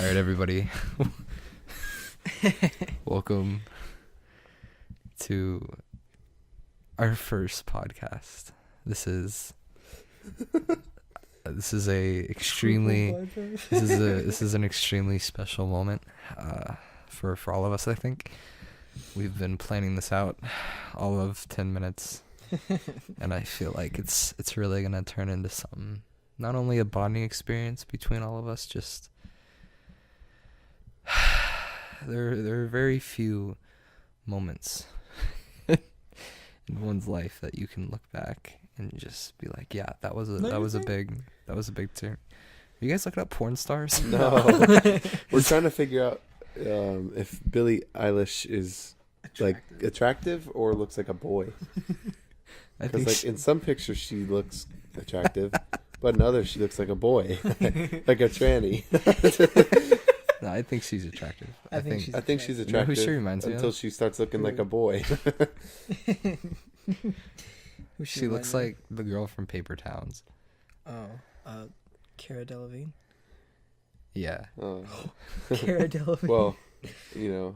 All right, everybody. Welcome to our first podcast. This is an extremely special moment for all of us. I think we've been planning this out all of 10 minutes, and I feel like it's really gonna turn into something. Not only a bonding experience between all of us, just there are very few moments in one's life that you can look back and just be like, yeah, that was a big turn. Are you guys looking up porn stars? No. We're trying to figure out if Billie Eilish is attractive or looks like a boy. Because in some pictures she looks attractive, but in others she looks like a boy, like a tranny. No, I think she's attractive. I think she's attractive. You know who she reminds me until of? she starts looking like a boy. She looks like the girl from Paper Towns. Oh, Cara Delevingne. Yeah. Cara Delevingne. Well, you know.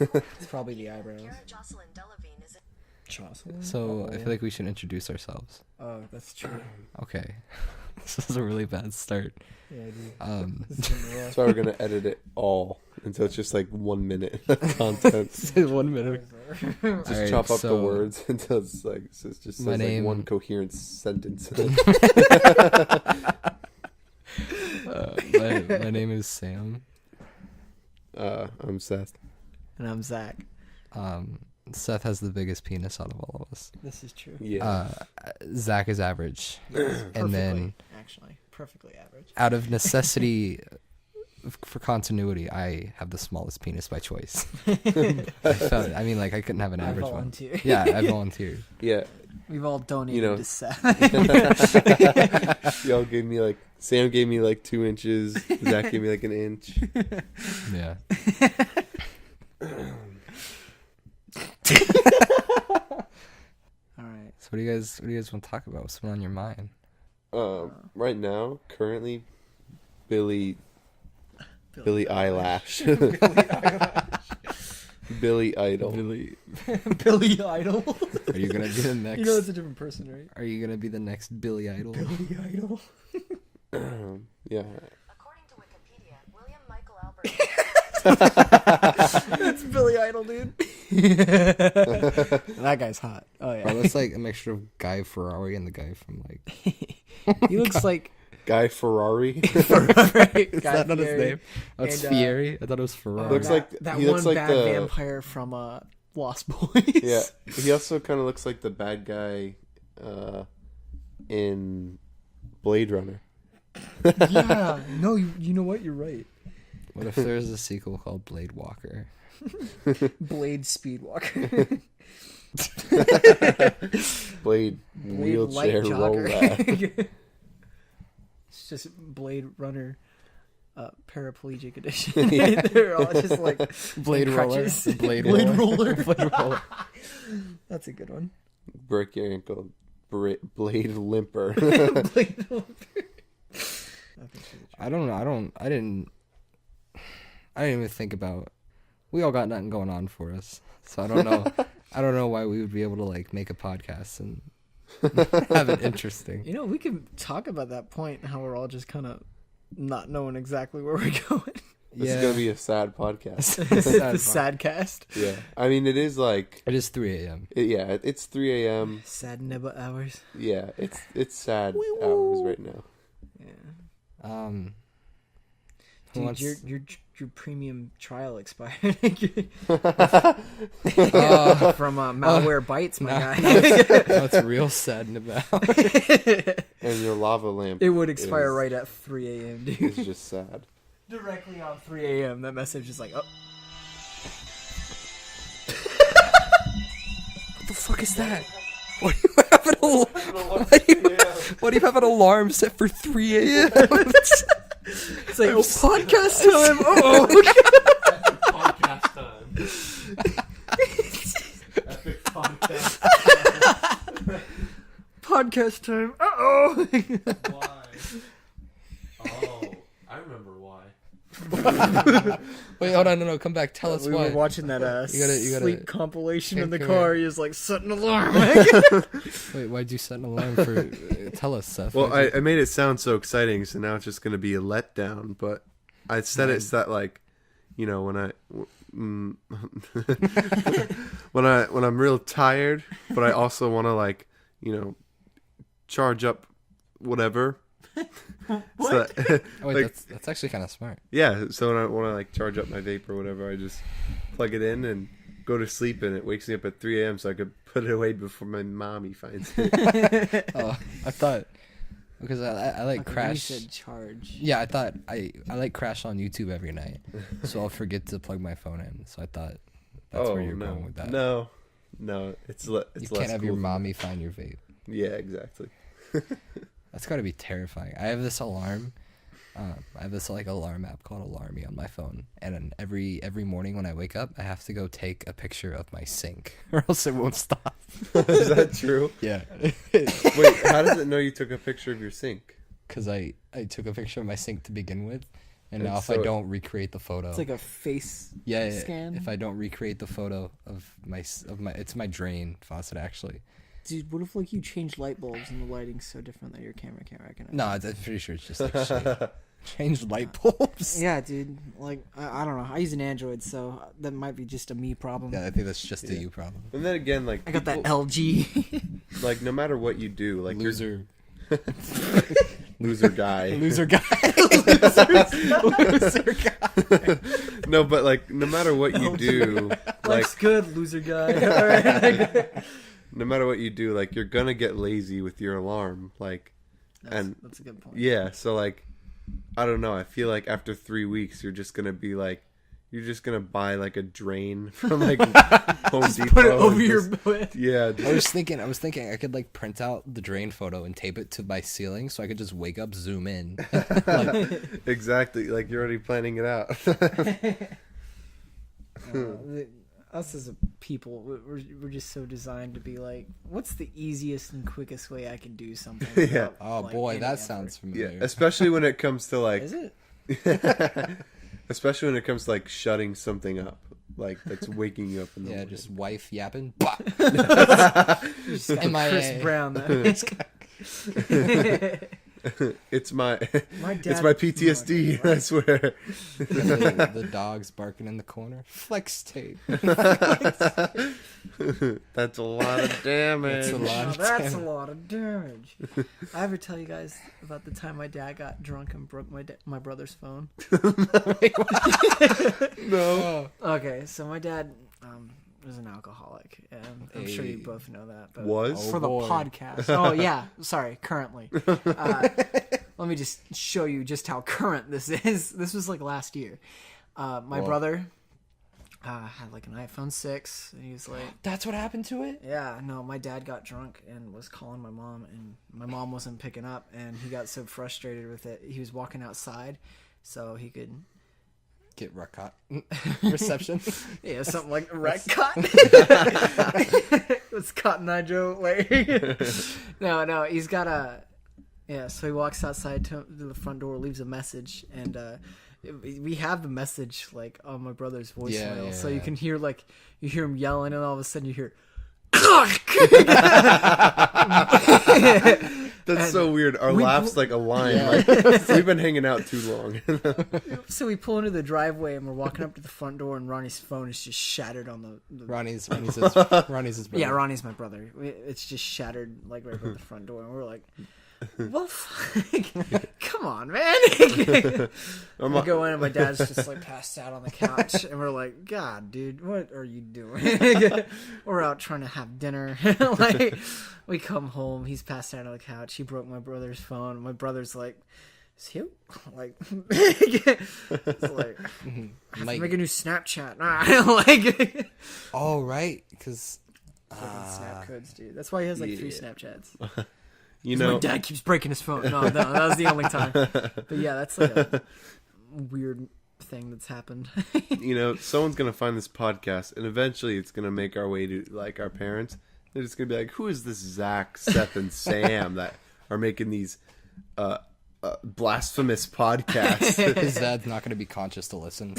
It's probably the eyebrows. Jocelyn Delevingne is Jocelyn? So I feel like we should introduce ourselves. Oh, that's true. Okay. This is a really bad start. Yeah, dude. That's why we're gonna edit it all until it's just like 1 minute content. 1 minute. Just Alright, chop up the so words until it's like so it just says like one coherent sentence. My name is Sam. I'm Seth. And I'm Zach. Seth has the biggest penis out of all of us. This is true. Yeah. Zach is average. And then perfectly average. out of necessity for continuity, I have the smallest penis by choice. I couldn't have an average one. Yeah, I volunteered. Yeah. We've all donated to Seth. Y'all gave me Sam gave me 2 inches. Zach gave me 1 inch. Yeah. All right. So what do you guys want to talk about? What's on your mind? Right now, currently, Billie Eyelash. Billy Idol. Billy Idol. Are you gonna be the next? You know it's a different person, right? Are you gonna be the next Billy Idol? Billy Idol. Yeah. according to Wikipedia, William Michael Albert. That's Billy Idol, dude. That guy's hot. Oh yeah. Bro, that's like a mixture of Guy Ferrari and the guy from He looks like Guy Ferrari. Is that not his name? Oh, it's Fieri. I thought it was Ferrari. Looks like that he one looks like bad the vampire from Lost Boys. Yeah. He also kind of looks like the bad guy in Blade Runner. Yeah. No, you know what? You're right. What if there's a sequel called Blade Walker? Blade Speedwalker. Blade wheelchair rollback. It's just Blade Runner paraplegic edition. They're all just like Blade Roller. Blade Roller. That's a good one. Break your ankle. Blade limper. Blade Roller. I didn't even think about. We all got nothing going on for us, so I don't know. I don't know why we would be able to make a podcast and have it interesting. You know, we can talk about that point, how we're all just kind of not knowing exactly where we're going. This is gonna be a sad podcast. The sad cast. Yeah, I mean it is It is 3 a.m. It's 3 a.m. Sad nibba hours. Yeah, it's sad hours right now. Yeah. Dude, your premium trial expired. From Malware Bytes, my guy. That's real sad about. And your lava lamp. It would expire right at 3 a.m., dude. It's just sad. Directly on 3 a.m. That message is like, oh. What the fuck is that? What do you have an alarm set for 3 a.m.? It's like, podcast time. Oh, Podcast time. Epic podcast. Podcast time. Uh-oh. Why? Oh, I remember remember why. Wait, hold on, no, come back. Tell us We why. were watching that You gotta- sleep compilation in the Come car. here. He was like, set an alarm. Wait, why'd you set an alarm for? Tell us, Seth. Well, Why'd you- I made it sound so exciting, so now it's just going to be a letdown. But I said it's that, like, you know, when I'm real tired, but I also want to, like, you know, charge up whatever. What? So, Oh, wait, like, that's actually kind of smart. yeah, so when I want to, like, charge up my vape or whatever, I just plug it in and go to sleep, and it wakes me up at 3 a.m. so I could put it away before my mommy finds it. Oh, I thought because I like Okay, crash. You said charge. Yeah, I thought I like crash on YouTube every night, so I'll forget to plug my phone in. So I thought that's where you're no. going with that. No, it's you less can't have your cool than mommy find your vape. that. Yeah, exactly. That's got to be terrifying. I have this alarm. I have this like alarm app called Alarmy on my phone, and then every morning when I wake up, I have to go take a picture of my sink, or else it won't stop. Is that true? Yeah, Wait, how does it know you took a picture of your sink? because I took a picture of my sink to begin with, and And now if so I it- don't recreate the photo, It's like a face yeah, scan. if I don't recreate the photo of my it's my drain faucet actually. Dude, what if like you change light bulbs and the lighting's so different that your camera can't recognize? No, I'm pretty sure it's just like shade. Change light bulbs. Yeah, dude. Like I don't know. I use an Android, so that might be just a me problem. Yeah, I think that's just a Yeah. you problem. And then again, like, I got that people- LG. like, no matter what you do, like, Loser. loser guy. Loser guy. Loser guy. No, but like, no matter what you do, like, Life's good, loser guy. All right. no matter what you do, like, you're gonna get lazy with your alarm, like, and That's a good point. yeah, so like, I don't know. I feel like after 3 weeks, you're just gonna be like, you're just gonna buy like a drain from like Home Depot. Put it and over your just- bed. Yeah, I was thinking I could like print out the drain photo and tape it to my ceiling so I could just wake up, zoom in. Like, exactly. Like, you're already planning it out. Us as a people, we're just so designed to be like, what's the easiest and quickest way I can do something? Yeah. without, oh like, boy, any that effort? sounds Yeah, familiar. especially when it comes to like, Is it? especially when it comes to like shutting something up, like that's waking you up in the Yeah, morning. just wife yapping. Just got MIA. Chris Brown. It's my My it's dad- my PTSD. I swear. the dog's barking in the corner. Flex tape. That's a lot of damage. That's a lot. Now that's a lot of damage. I ever tell you guys about the time my dad got drunk and broke my brother's phone? No. Okay, so my dad was an alcoholic, and I'm sure you Hey. both know that. But Was? for the boy. podcast. Oh yeah, sorry. Currently, let me just show you just how current this is. This was like last year. My Whoa. brother had like an iPhone 6, and he was like, That's what happened to it? "Yeah, no." My dad got drunk and was calling my mom, and my mom wasn't picking up, and he got so frustrated with it, he was walking outside so he could. Get Rucot reception. Yeah, something like Red Cotton. It's Cotton Eye Joe. Like, no, he's got a. Yeah, so he walks outside to the front door, leaves a message, and we have the message like on my brother's voicemail, Yeah, so yeah. you can hear like you hear him yelling, and all of a sudden you hear. That's so weird. Our we laughs bl- like a line. Yeah. Like, we've been hanging out too long. So we pull into the driveway, and we're walking up to the front door, and Ronnie's phone is just shattered on the Ronnie's his brother. Yeah, Ronnie's my brother. It's just shattered like right by the front door, and we're like, "Well, come on, man!" We go in, and my dad's just like passed out on the couch, and we're like, "God, dude, what are you doing?" We're out trying to have dinner. Like, we come home, he's passed out on the couch. He broke my brother's phone. My brother's like, "Is he like?" It's like, I have Mike- to make a new Snapchat. Like. Oh right, because Fucking snap codes, dude. That's why he has like 3 Yeah. Snapchats. You My know, dad keeps breaking his phone. No, that was the only time. But yeah, that's like a weird thing that's happened. someone's gonna find this podcast, and eventually it's gonna make our way to like our parents. They're just gonna be like, "Who is this Zach, Seth, and Sam that are making these blasphemous podcast. His dad's not going to be conscious to listen.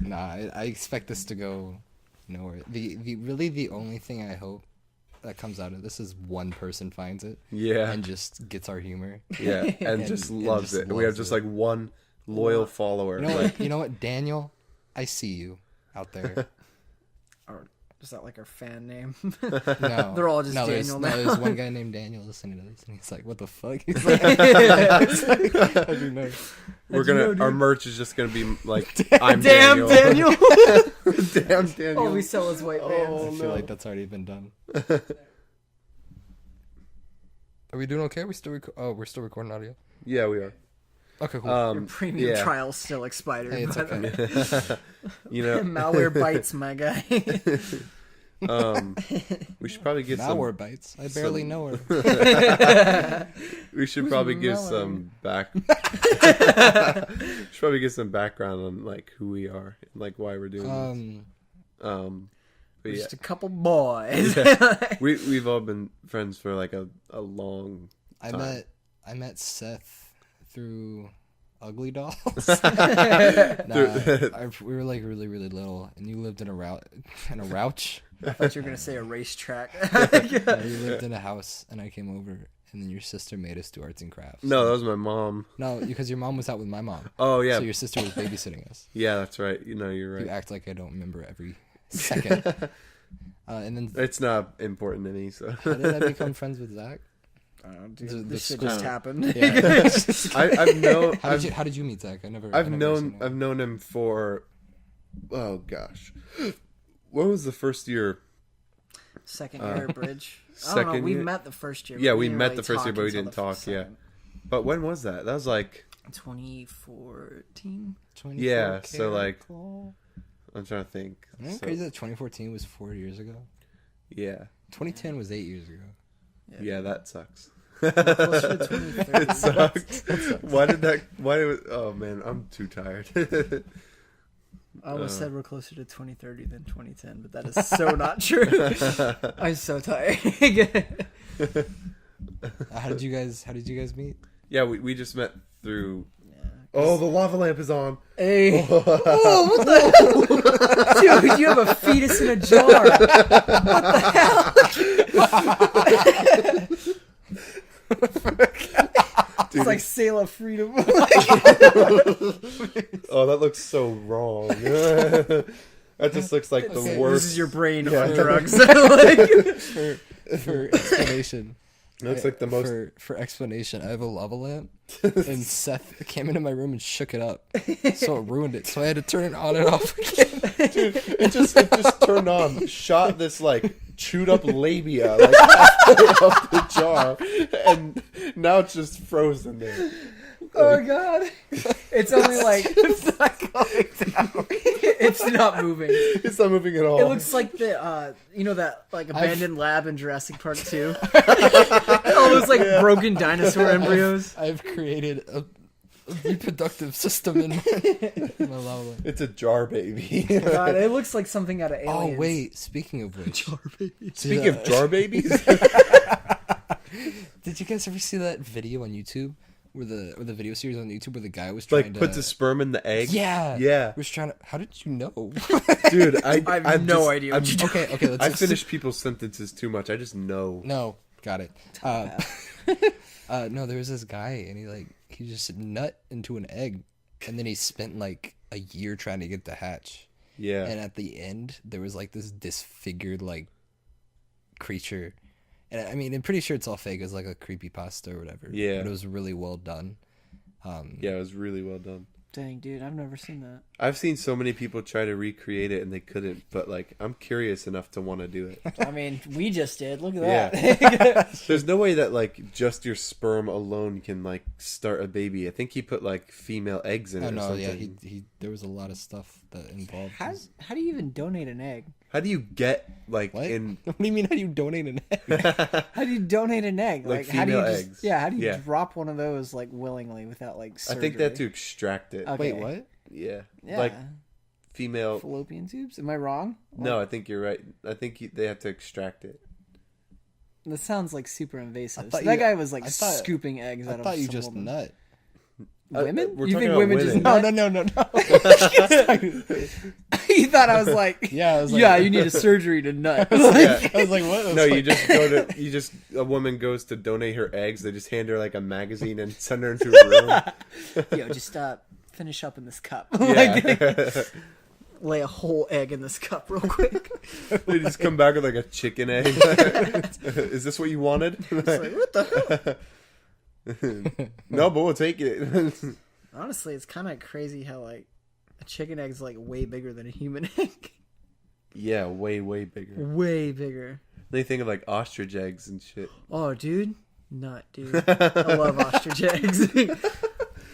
Nah, I expect this to go nowhere. The only thing I hope that comes out of this is one person finds it. Yeah. And just gets our humor. Yeah, and just loves it. We have just like one loyal follower. You know what, Daniel? I see you out there. Or is that like our fan name? No, They're all just Daniel now. There's one guy named Daniel listening to this, and he's like, "What the fuck?" He's like, "How do you know?" Our merch is just gonna be like, I'm Damn Daniel. Daniel. Damn Daniel. All we sell is white vans. I feel like that's already been done. Are we doing okay? We're still recording audio. Yeah, we are. Okay, cool. Your premium trial still expired. Hey, it's by the okay. way. You know, Malware bites, my guy. we should probably get Malware bites. I barely know her. We should probably give some should probably get some background on like who we are and like why we're doing this. But yeah, Just a couple boys. we've all been friends for like a long time. I met Seth through Ugly Dolls. We were like really little, and you lived in a rouch. I thought you were gonna say a racetrack. Yeah, you lived in a house, and I came over, and then your sister made us do arts and crafts. No, that was my mom. No, because your mom was out with my mom. Oh yeah, So your sister was babysitting us. yeah, that's right. You know, you're right. You act like I don't remember every second. And then It's not important to me. So how did I become friends with Zach? I don't know, dude. The This shit school- just happened. Yeah. I've known. How did you meet Zach? I've known him for. Oh gosh, what was the first year? Second year at Bridge. I don't know. Second We year? met the first year. Yeah, but we didn't met really the first year, talk but we until didn't the talk. Yeah, second. but when was that? That was like 2014. Yeah, so, like, I'm trying to think. Isn't it crazy that 2014 was 4 years ago? Yeah, 2010 was 8 years ago. yeah, that sucks. Closer to 2030. It sucks. Why did that? Why did? Oh man, I'm too tired. I almost said we're closer to 2030 than 2010, but that is so not true. I'm so tired. How did you guys meet? Yeah, we just met through. Oh, the lava lamp is on. Hey. Oh, what the hell? Dude, you have a fetus in a jar. What the hell? It's like Sail of Freedom. Oh, that looks so wrong. That just looks like the worst. This is your brain on drugs. For explanation. It looks like the most. For explanation, I have a lava lamp, and Seth came into my room and shook it up, so it ruined it. So I had to turn it on and off again. Dude, it just turned on, shot this like chewed up labia like halfway up the jar, and now it's just frozen there. Oh god. It's only like it's not going down. It's not moving. It's not moving at all. It looks like the that like abandoned lab in Jurassic Park 2. All those like broken dinosaur embryos. I've created a reproductive system in my lava lamp. It's a jar baby. God, it looks like something out of Aliens. Oh wait, speaking of which, Speaking of jar babies, did you guys ever see that video on YouTube? Or the video series on YouTube where the guy was trying like to put the sperm in the egg. Yeah. Was trying to. How did you know? Dude, I have no idea what you're Okay. Let's I just finish people's sentences too much. I just know. No, got it. No, there was this guy, and he just nut into an egg, and then he spent like a year trying to get the hatch. Yeah. And at the end, there was like this disfigured like creature. And I mean, I'm pretty sure it's all fake. It's like a creepypasta or whatever. Yeah. But it was really well done. Yeah, it was really well done. Dang, dude, I've never seen that. I've seen so many people try to recreate it and they couldn't, but like I'm curious enough to want to do it. I mean, we just did. Look at Yeah. that. There's no way that like just your sperm alone can like start a baby. I think he put like female eggs in it. Oh or no, something. yeah, he there was a lot of stuff that involved. How do you even donate an egg? How do you get like What? in What do you mean? How do you donate an egg? How do you donate an egg? Like how do you female just, eggs. Yeah, how do you Yeah. drop one of those like willingly without like I surgery? think they have to extract it. Okay. Wait, what? Yeah. Yeah. Like female. Fallopian tubes? Am I wrong? No, I think you're right. I think they have to extract it. That sounds like super invasive. thought So that you- guy was like I thought- scooping eggs out I of thought you some just woman. nut. Women? we're You talking think about women just women. nut? No. You thought I was like, Yeah, I was like, yeah, you need a surgery to nut. Yeah. I was like, what? I was No, like, a woman goes to donate her eggs. They just hand her like a magazine and send her into a room. Yo, just finish up in this cup. Yeah. Lay a whole egg in this cup real quick. They just come back with like a chicken egg. Is this what you wanted? It's like, what the hell? No, but we'll take it. Honestly, it's kind of crazy how like a chicken egg is like way bigger than a human egg. Yeah, way bigger. Way bigger. They think of like ostrich eggs and shit. Oh, dude. Nut, dude. I love ostrich eggs.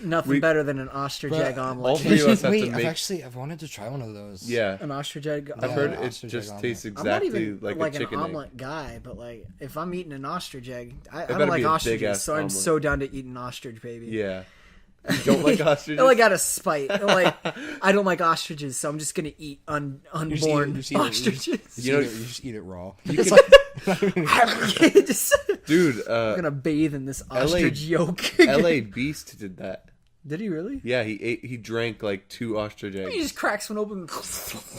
Nothing better than an ostrich Bruh, egg all omelet. three of us have Wait, to make. I've wanted to try one of those. Yeah, An ostrich egg I've omelet. heard Yeah, it ostrich just egg tastes omelet. I'm not exactly even like like a an chicken egg. omelet guy, but like if I'm eating an ostrich egg, I better don't like be a ostriches, big-ass so I'm omelet. so down to eat an ostrich, baby. Yeah, you don't like ostriches. I like out of spite. Like I don't like ostriches, so I'm just gonna eat unborn you just eat it- ostriches. You know- you just eat it raw. You can, Just, dude. I'm gonna bathe in this ostrich yolk. L.A. Beast did that. Did he really? Yeah, he drank like 2 ostrich He eggs. just cracks one open.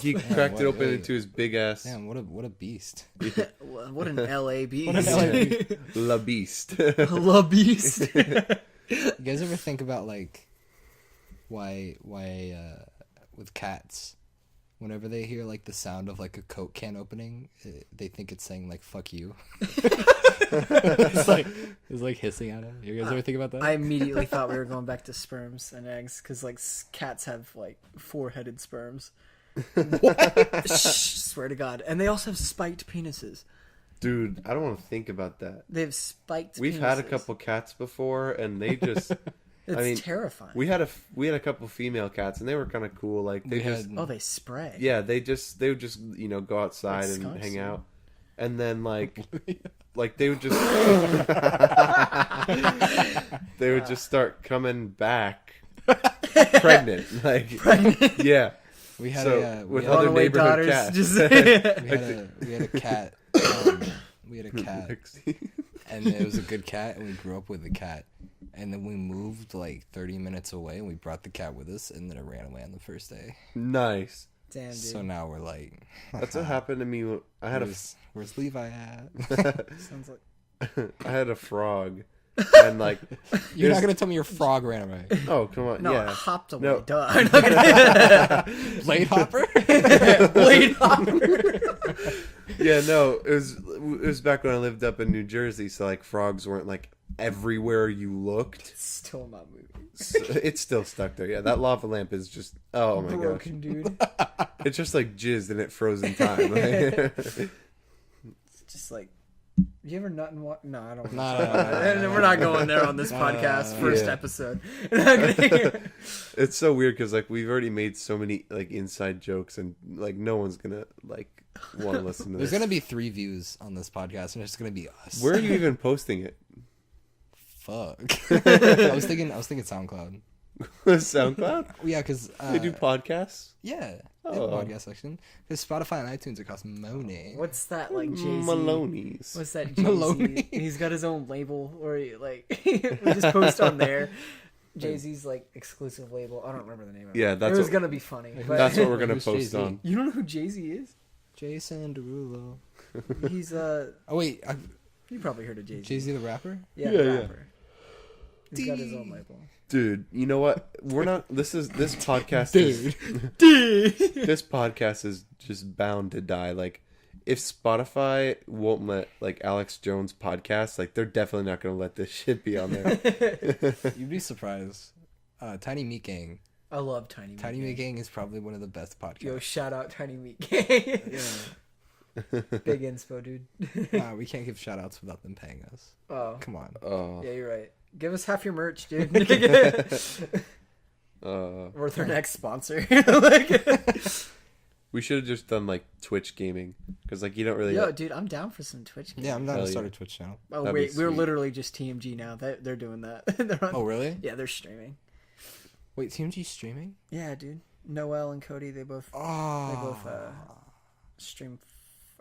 He cracked it open wait. into his big ass. Damn, what a beast. What an LA beast. What an LA beast. La Beast. La beast. You guys ever think about like why with cats, whenever they hear like the sound of like a Coke can opening, they think it's saying like "fuck you." it's like hissing at it. You guys ever think about that? I immediately thought we were going back to sperms and eggs because like cats have like 4-headed sperms. What? Swear to God, and they also have spiked penises. Dude, I don't want to think about that. They have spiked. We've penises. had a couple cats before, and they just. It's I mean, terrifying. we had a couple female cats, and they were kind of cool. Like they We just, had- Oh, they spray. yeah, they would just go outside Like and skunks, hang yeah. out, and then like they would just they would just start coming back pregnant, like yeah. we had So, a with we had other a, Runaway neighborhood daughters. cats. Just we had a cat. We had a cat, and it was a good cat, and we grew up with the cat. And then we moved like 30 minutes away, and we brought the cat with us, and then it ran away on the first day. Nice. Damn, dude. So now we're like, That's what happened to me. I had where's Levi at? Sounds like I had a frog, and like You're not there's- gonna tell me your frog ran away. oh come on, no, yeah. it hopped away. No. Duh. I'm not gonna Blade hopper? blade hopper. Yeah, no, it was back when I lived up in New Jersey, so like frogs weren't like everywhere you looked. Still not moving. So it's still stuck there. Yeah, that lava lamp is just oh my gosh. Broken, dude. It's just like jizzed in it frozen time. Like, Just like, you ever nut and walk? No, I don't. No, We're not going there on this podcast. First Yeah. episode. it's so weird because like we've already made so many like inside jokes, and like no one's gonna like want to listen to There's this. gonna be 3 views on this podcast, and it's gonna be us. Where are you even posting it? Fuck. I was thinking SoundCloud. SoundCloud? Yeah, because They do podcasts? yeah, they have a Oh. podcast section. Because Spotify and iTunes are cost money. What's that like, Jay Z? Maloney's. What's that? Jay Maloney? Z? He's got his own label, or he, like we just post on there. Jay Z's like exclusive label. I don't remember the name of it. Yeah, that's it was what- gonna be funny. But That's what we're gonna Who's post Jay-Z? on. you don't know who Jay Z is? Jason Derulo. He's Oh wait, you probably heard of Jay Z. Jay Z the rapper. Yeah, Yeah, the yeah. rapper. He's got his own label. Dude, you know what? We're not. This podcast is. This podcast is just bound to die. Like, if Spotify won't let like Alex Jones podcast, like they're definitely not going to let this shit be on there. You'd be surprised. Tiny Meat Gang. I love Tiny Meat. Tiny Meat Gang is probably one of the best podcasts. Yo, shout out Tiny Meat Gang. Big inspo, dude. Nah, we can't give shout outs without them paying us. Oh, Come on. Oh, yeah, you're right. Give us half your merch, dude. We're their next sponsor. we should have just done like Twitch gaming because like you don't really. Yo, dude, I'm down for some Twitch games. Yeah, I'm down to Hell start yeah. a Twitch channel. Oh That'd be wait, we're sweet. literally just TMG now. They're doing that. They're on, Oh really? yeah, they're streaming. Wait, TMG streaming? Yeah, dude. Noel and Cody, they both Oh, stream.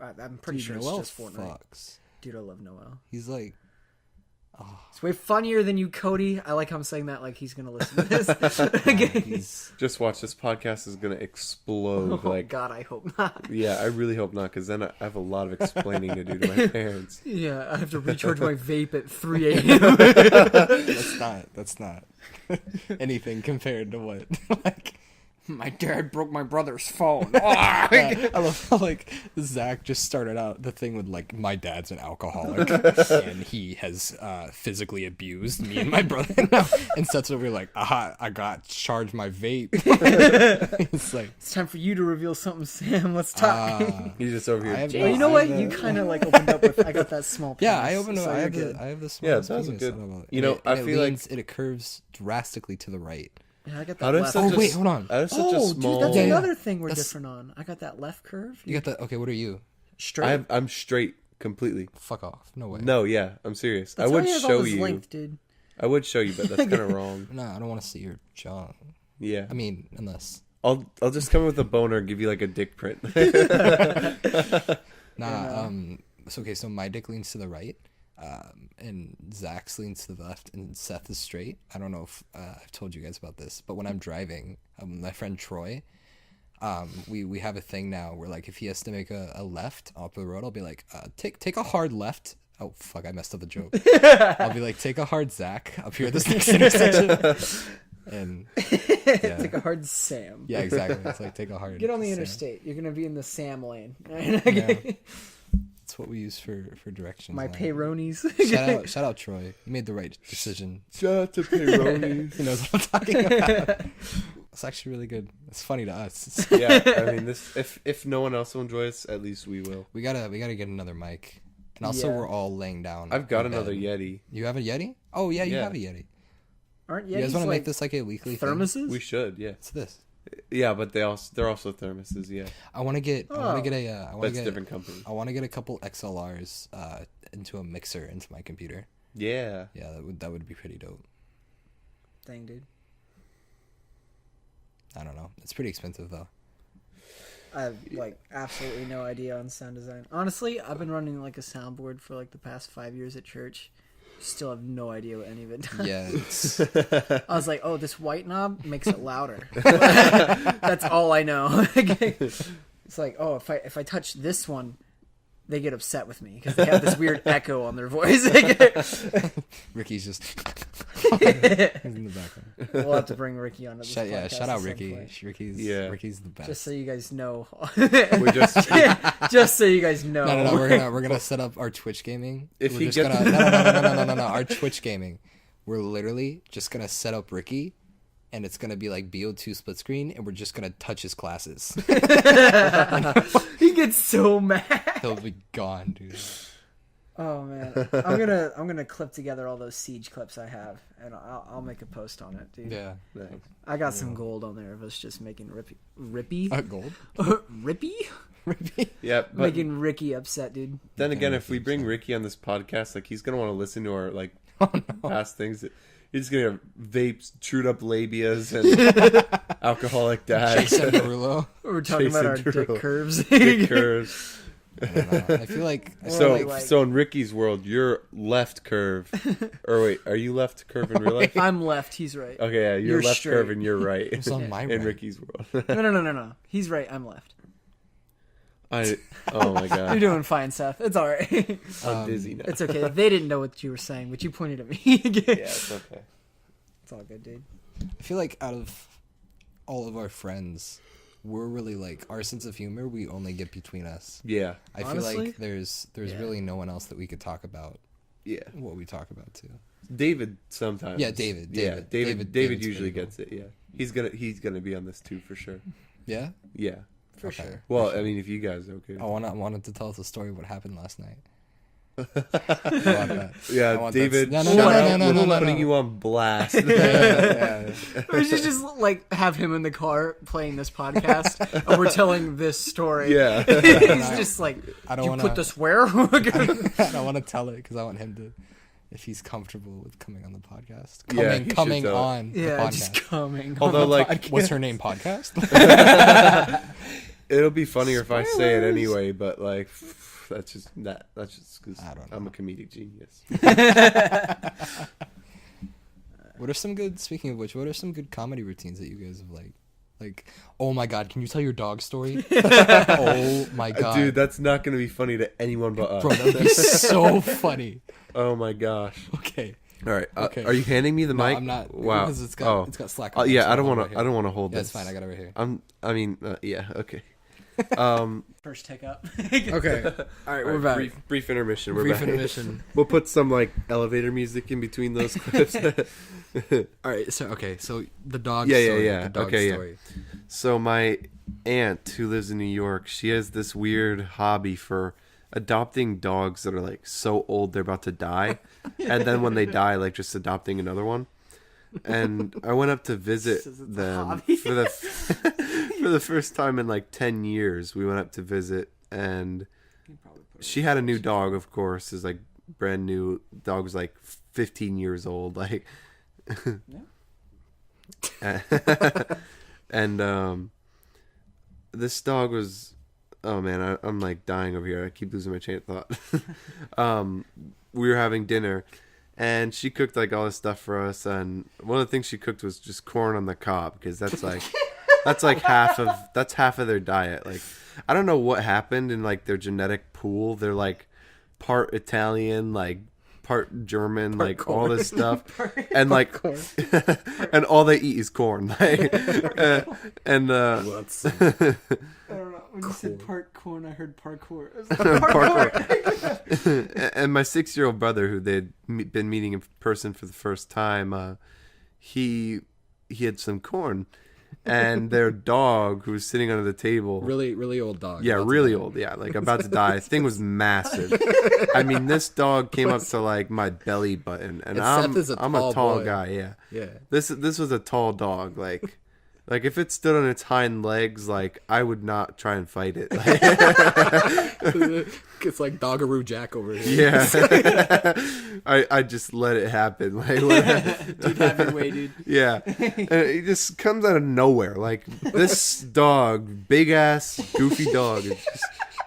I'm pretty sure it's Noel just Fortnite. fucks. Dude, I love Noel. He's like, It's way funnier than you, Cody. I like how I'm saying that like he's gonna listen to this. he's Just watch, this podcast is gonna explode. Oh Like, God, I hope not. yeah, I really hope not, because then I have a lot of explaining to do to my parents. Yeah, I have to recharge my vape at 3 a.m. that's not anything compared to what like. My dad broke my brother's phone. I love how like Zach just started out the thing with like my dad's an alcoholic and he has physically abused me and my brother. And so that's what we're like, aha, I got charged my vape. It's like It's time for you to reveal something, Sam. Let's talk. He's just over I here. have- Well, you know what? You kind of like opened up with. I got that small. Penis, yeah, I opened. so I you're have good. the. I have the Yeah, smallest that was a penis good- out of all- you know, and I it feel like- leans- it curves drastically to the right. Yeah, I got How that does left. such Oh a- wait, hold on. I have such a Oh, small. dude, that's Yeah, yeah. another thing we're That's- different on. I got that left curve. You got the. Okay, what are you? Straight. I'm straight completely. Fuck off. No way. No, yeah, I'm serious. That's I why would he has all show this you. length, dude. I would show you, but that's kind of wrong. No, I don't want to see your jaw. Yeah, I mean, unless. I'll just come with a boner and give you like a dick print. Nah, so okay, so my dick leans to the right, and Zach's leans to the left, and Seth is straight. I don't know if I've told you guys about this, but when I'm driving, my friend Troy, we have a thing now where like if he has to make a left off the road, I'll be like, take a hard left. Oh fuck, I messed up the joke. I'll be like, take a hard Zach up here at this next intersection, and yeah, Take a hard Sam. yeah, exactly. It's like take a hard. Get on the Sam. interstate. You're gonna be in the Sam lane. Yeah. That's what we use for directions. My now. payronis. Shout out Troy. You made the right decision. Shout out to Peyronie's. He knows what I'm talking about. It's actually really good. It's funny to us. Yeah, I mean, this. If no one else will enjoy us, at least we will. We gotta get another mic. And also Yeah. we're all laying down. I've got in another bed. Yeti. You have a Yeti? Oh yeah, you Yeah. have a Yeti. Aren't You guys Yetis want to like make this like a weekly thing? thermoses? We should, yeah, What's this? yeah, but they're also thermoses, yeah. I want to get. I want Oh. to get a. I want That's to a get. different company. I want to get a couple XLRs into a mixer into my computer. Yeah, Yeah, that would be pretty dope. Dang, dude. I don't know. It's pretty expensive though. I have like absolutely no idea on sound design. Honestly, I've been running like a soundboard for like the past 5 years at church. Still have no idea what any of it does. Yeah. It's, I was like, oh, this white knob makes it louder. That's all I know. It's like, oh, if I touch this one, they get upset with me because they have this weird echo on their voice. Ricky's just in the background. We'll have to bring Ricky on. This Shout podcast out at some Ricky. point. Ricky's the best. Just so you guys know. we just Just so you guys know. No. We're gonna set up our Twitch gaming. If We're he just gets- gonna no. Our Twitch gaming. We're literally just gonna set up Ricky, and it's gonna be like BO2 split screen, and we're just gonna touch his classes. He gets so mad. He'll be gone, dude. Oh man, I'm gonna clip together all those Siege clips I have, and I'll make a post on it, dude. Yeah. Thanks. I got some gold on there of us just making Rippy, Gold. Rippy, Yeah, but making Ricky upset, dude. then again, if we bring Ricky on this podcast, like he's gonna want to listen to our like past things. He's just gonna have vapes, chewed up labias, and alcoholic dad. Jason Derulo. We're talking about our Chasing dick Derulo. curves. Dick curves. I don't know. I feel like So, like- so in Ricky's world, you're left curve. Or wait, are you left curve in real life? I'm left. He's right. Okay, yeah, you're left straight. curve and you're right. it's on my In right. Ricky's world. No. He's right. I'm left. Oh my You're god, doing fine, Seth. It's all right. I'm dizzy now. It's okay. They didn't know what you were saying, but you pointed at me. Yeah, it's okay. It's all good, dude. I feel like out of all of our friends, we're really like our sense of humor. We only get between us. Yeah, I feel Honestly? like there's Yeah. really no one else that we could talk about yeah. what we talk about too. David sometimes. Yeah, David, Yeah, David David's usually pretty gets it. Yeah, he's gonna be on this too for sure. Yeah. Yeah. For Okay. sure. Well, I mean, if you guys are okay. I wanted to tell us a story of what happened last night. I want that. I Yeah, want David. that. shout out, we're putting you on blast. Yeah. We should just like have him in the car playing this podcast, and we're telling this story. Yeah. He's just like, I don't you wanna- put this where? I don't want to tell it because I want him to, if he's comfortable with coming on the podcast. Yeah, he should Coming tell it. on the Yeah, podcast. just coming. Although, on the like, podcast. What's her name? Podcast. It'll be funnier if I say it anyway, but like, That's just because I don't know. I'm a comedic genius. What are some good? Speaking of which, what are some good comedy routines that you guys have like? Like, oh my god, can you tell your dog story? Oh my god, Dude, that's not gonna be funny to anyone but us. bro, that would be so funny. Oh my gosh. Okay. All right. Okay. Are you handing me the No, mic? I'm not. Wow. Because it's got slack. On it, yeah, so I don't I'll want hold it to. right I don't here. want to hold Yeah, this. it's fine. I got it right here. Yeah. Okay. First hiccup. Okay. All right, we're back. Brief intermission. We're Brief back. intermission. We'll put some like elevator music in between those clips. All right. So the dog. Yeah, story, yeah. The dog Okay, yeah. story. So my aunt who lives in New York, she has this weird hobby for adopting dogs that are like so old they're about to die, and then when they die, like just adopting another one. And I went up to visit them for the for the first time in like 10 years. We went up to visit, and she had a new dog. Of course, is like brand new. Dog was like 15 years old, like. And this dog was, oh man, I'm like dying over here. I keep losing my chain of thought. We were having dinner, and she cooked like all this stuff for us, and one of the things she cooked was just corn on the cob, because that's like half of their diet. Like, I don't know what happened in like their genetic pool. They're like part Italian, like part German, Part like corn. all this stuff, and like and all they eat is corn. Like, and I don't know. When you said part corn, I heard parkour. parkour. And my 6-year-old brother, who they'd been meeting in person for the first time, he had some corn, and their dog, who was sitting under the table, Really old dog. yeah, About to really die. old, yeah, like about to die. This thing was massive. I mean, this dog came up to like my belly button, and Seth is a I'm a tall tall boy. guy, yeah. Yeah. This was a tall dog, like if it stood on its hind legs, like I would not try and fight it. Like, It's like Doggaroo Jack over here. yeah, I just let it happen. Like, Dude, have your way, dude. yeah, and it just comes out of nowhere. Like this dog, big ass, goofy dog, it just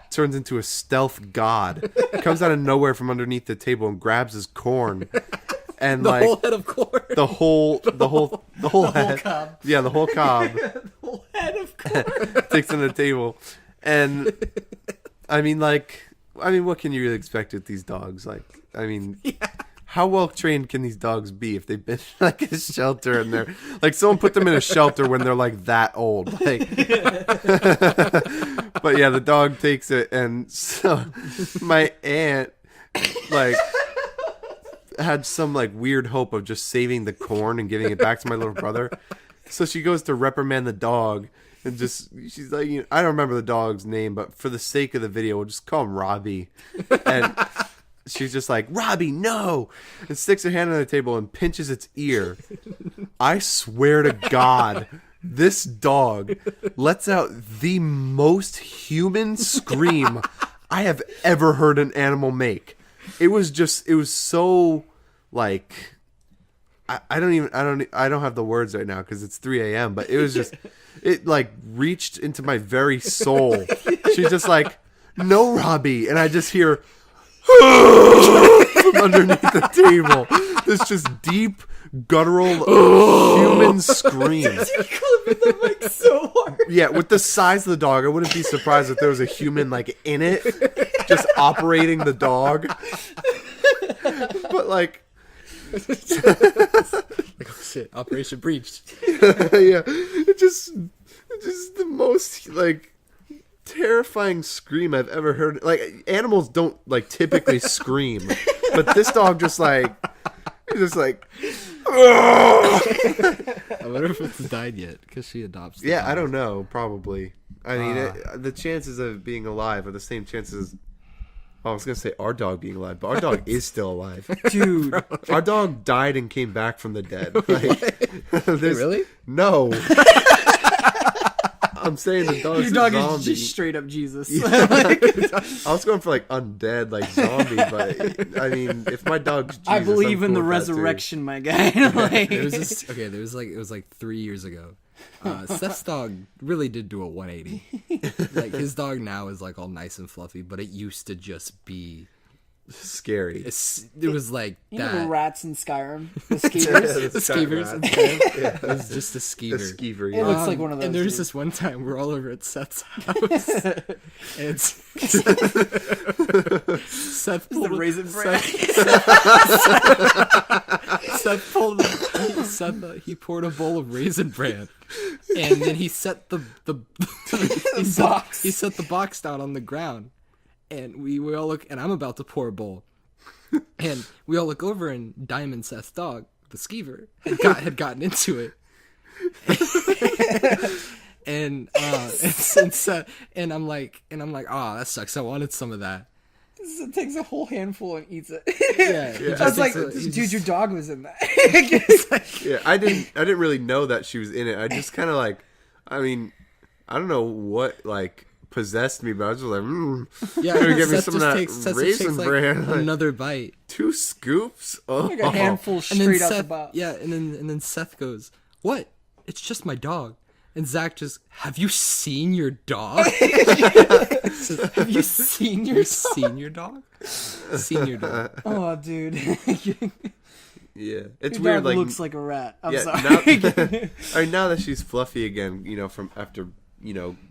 turns into a stealth god. Comes out of nowhere from underneath the table and grabs his corn. And The like whole head of corn. the whole head, cob. yeah, the whole cob. Whole head of corn. Takes on the table, and I mean, what can you really expect with these dogs? Like, I mean, how well trained can these dogs be if they've been in, like a shelter and they're like someone put them in a shelter when they're like that old? Like, but yeah, the dog takes it, and so my aunt like had some like weird hope of just saving the corn and giving it back to my little brother. So she goes to reprimand the dog, and she's like, I don't remember the dog's name, but for the sake of the video, we'll just call him Robbie. And she's just like, Robbie, no! And sticks her hand on the table and pinches its ear. I swear to God, this dog lets out the most human scream I have ever heard an animal make. It was so like, I don't have the words right now because it's 3 a.m. But it was just, it like reached into my very soul. She's just like, no, Robbie. And I just hear from underneath the table this just deep, guttural human scream. You're clipping the mic so hard. Yeah, with the size of the dog, I wouldn't be surprised if there was a human like in it, just operating the dog. But like, Like, oh shit, Operation Breached. yeah, it's just the most like terrifying scream I've ever heard. Like, animals don't like typically scream, but this dog just like, I wonder if it's died yet because she adopts. The yeah, dog. I don't know, probably. I mean, the chances of being alive are the same chances. I was gonna say our dog being alive, but our dog is still alive. Dude. Our dog died and came back from the dead. Like, Really? No. I'm saying the dog's Your dog a is zombie. just straight up Jesus. I was going for like undead, like zombie, but I mean, if my dog's Jesus, I believe I'm in the cool with that, too. resurrection, my guy. Like, There was this. Okay, it was like 3 years ago. Seth's dog really did do a 180. Like his dog now is like all nice and fluffy, but it used to just be Scary. it was like You that. know the rats in Skyrim, the skeevers. The skeevers. Yeah. It was just a The skeever. skeever. It Yeah. looks like one of those. And there's dude. this one time we're all over at Seth's house. And it's Seth pulled the raisin bread. Seth pulled he poured a bowl of raisin bran, and then he set the box. he set the box down on the ground, and we all look, and I'm about to pour a bowl, and we all look over, and Diamond, Seth's dog, the skeever, had gotten into it. And Seth, and I'm like, oh, that sucks. I wanted some of that. It takes a whole handful and eats it. Yeah. I was like, dude, your dog was in that. Yeah, I didn't really know that she was in it. I just kind of like, I mean, I don't know what like possessed me, but I was just like, Yeah, Better give me Seth some of just that takes, Seth just raisin takes, like, bran. Like, another bite. 2 scoops. Oh, Like a handful And then straight out the Seth, box. yeah, and then Seth goes, "What? It's just my dog." And Zach just, "Have you seen your dog?" Have you seen your You seen your dog? Seen your dog? Oh, dude. Yeah, it's Your weird. dog Like, looks like a rat. I'm yeah, sorry. now, I mean, now that she's fluffy again, from after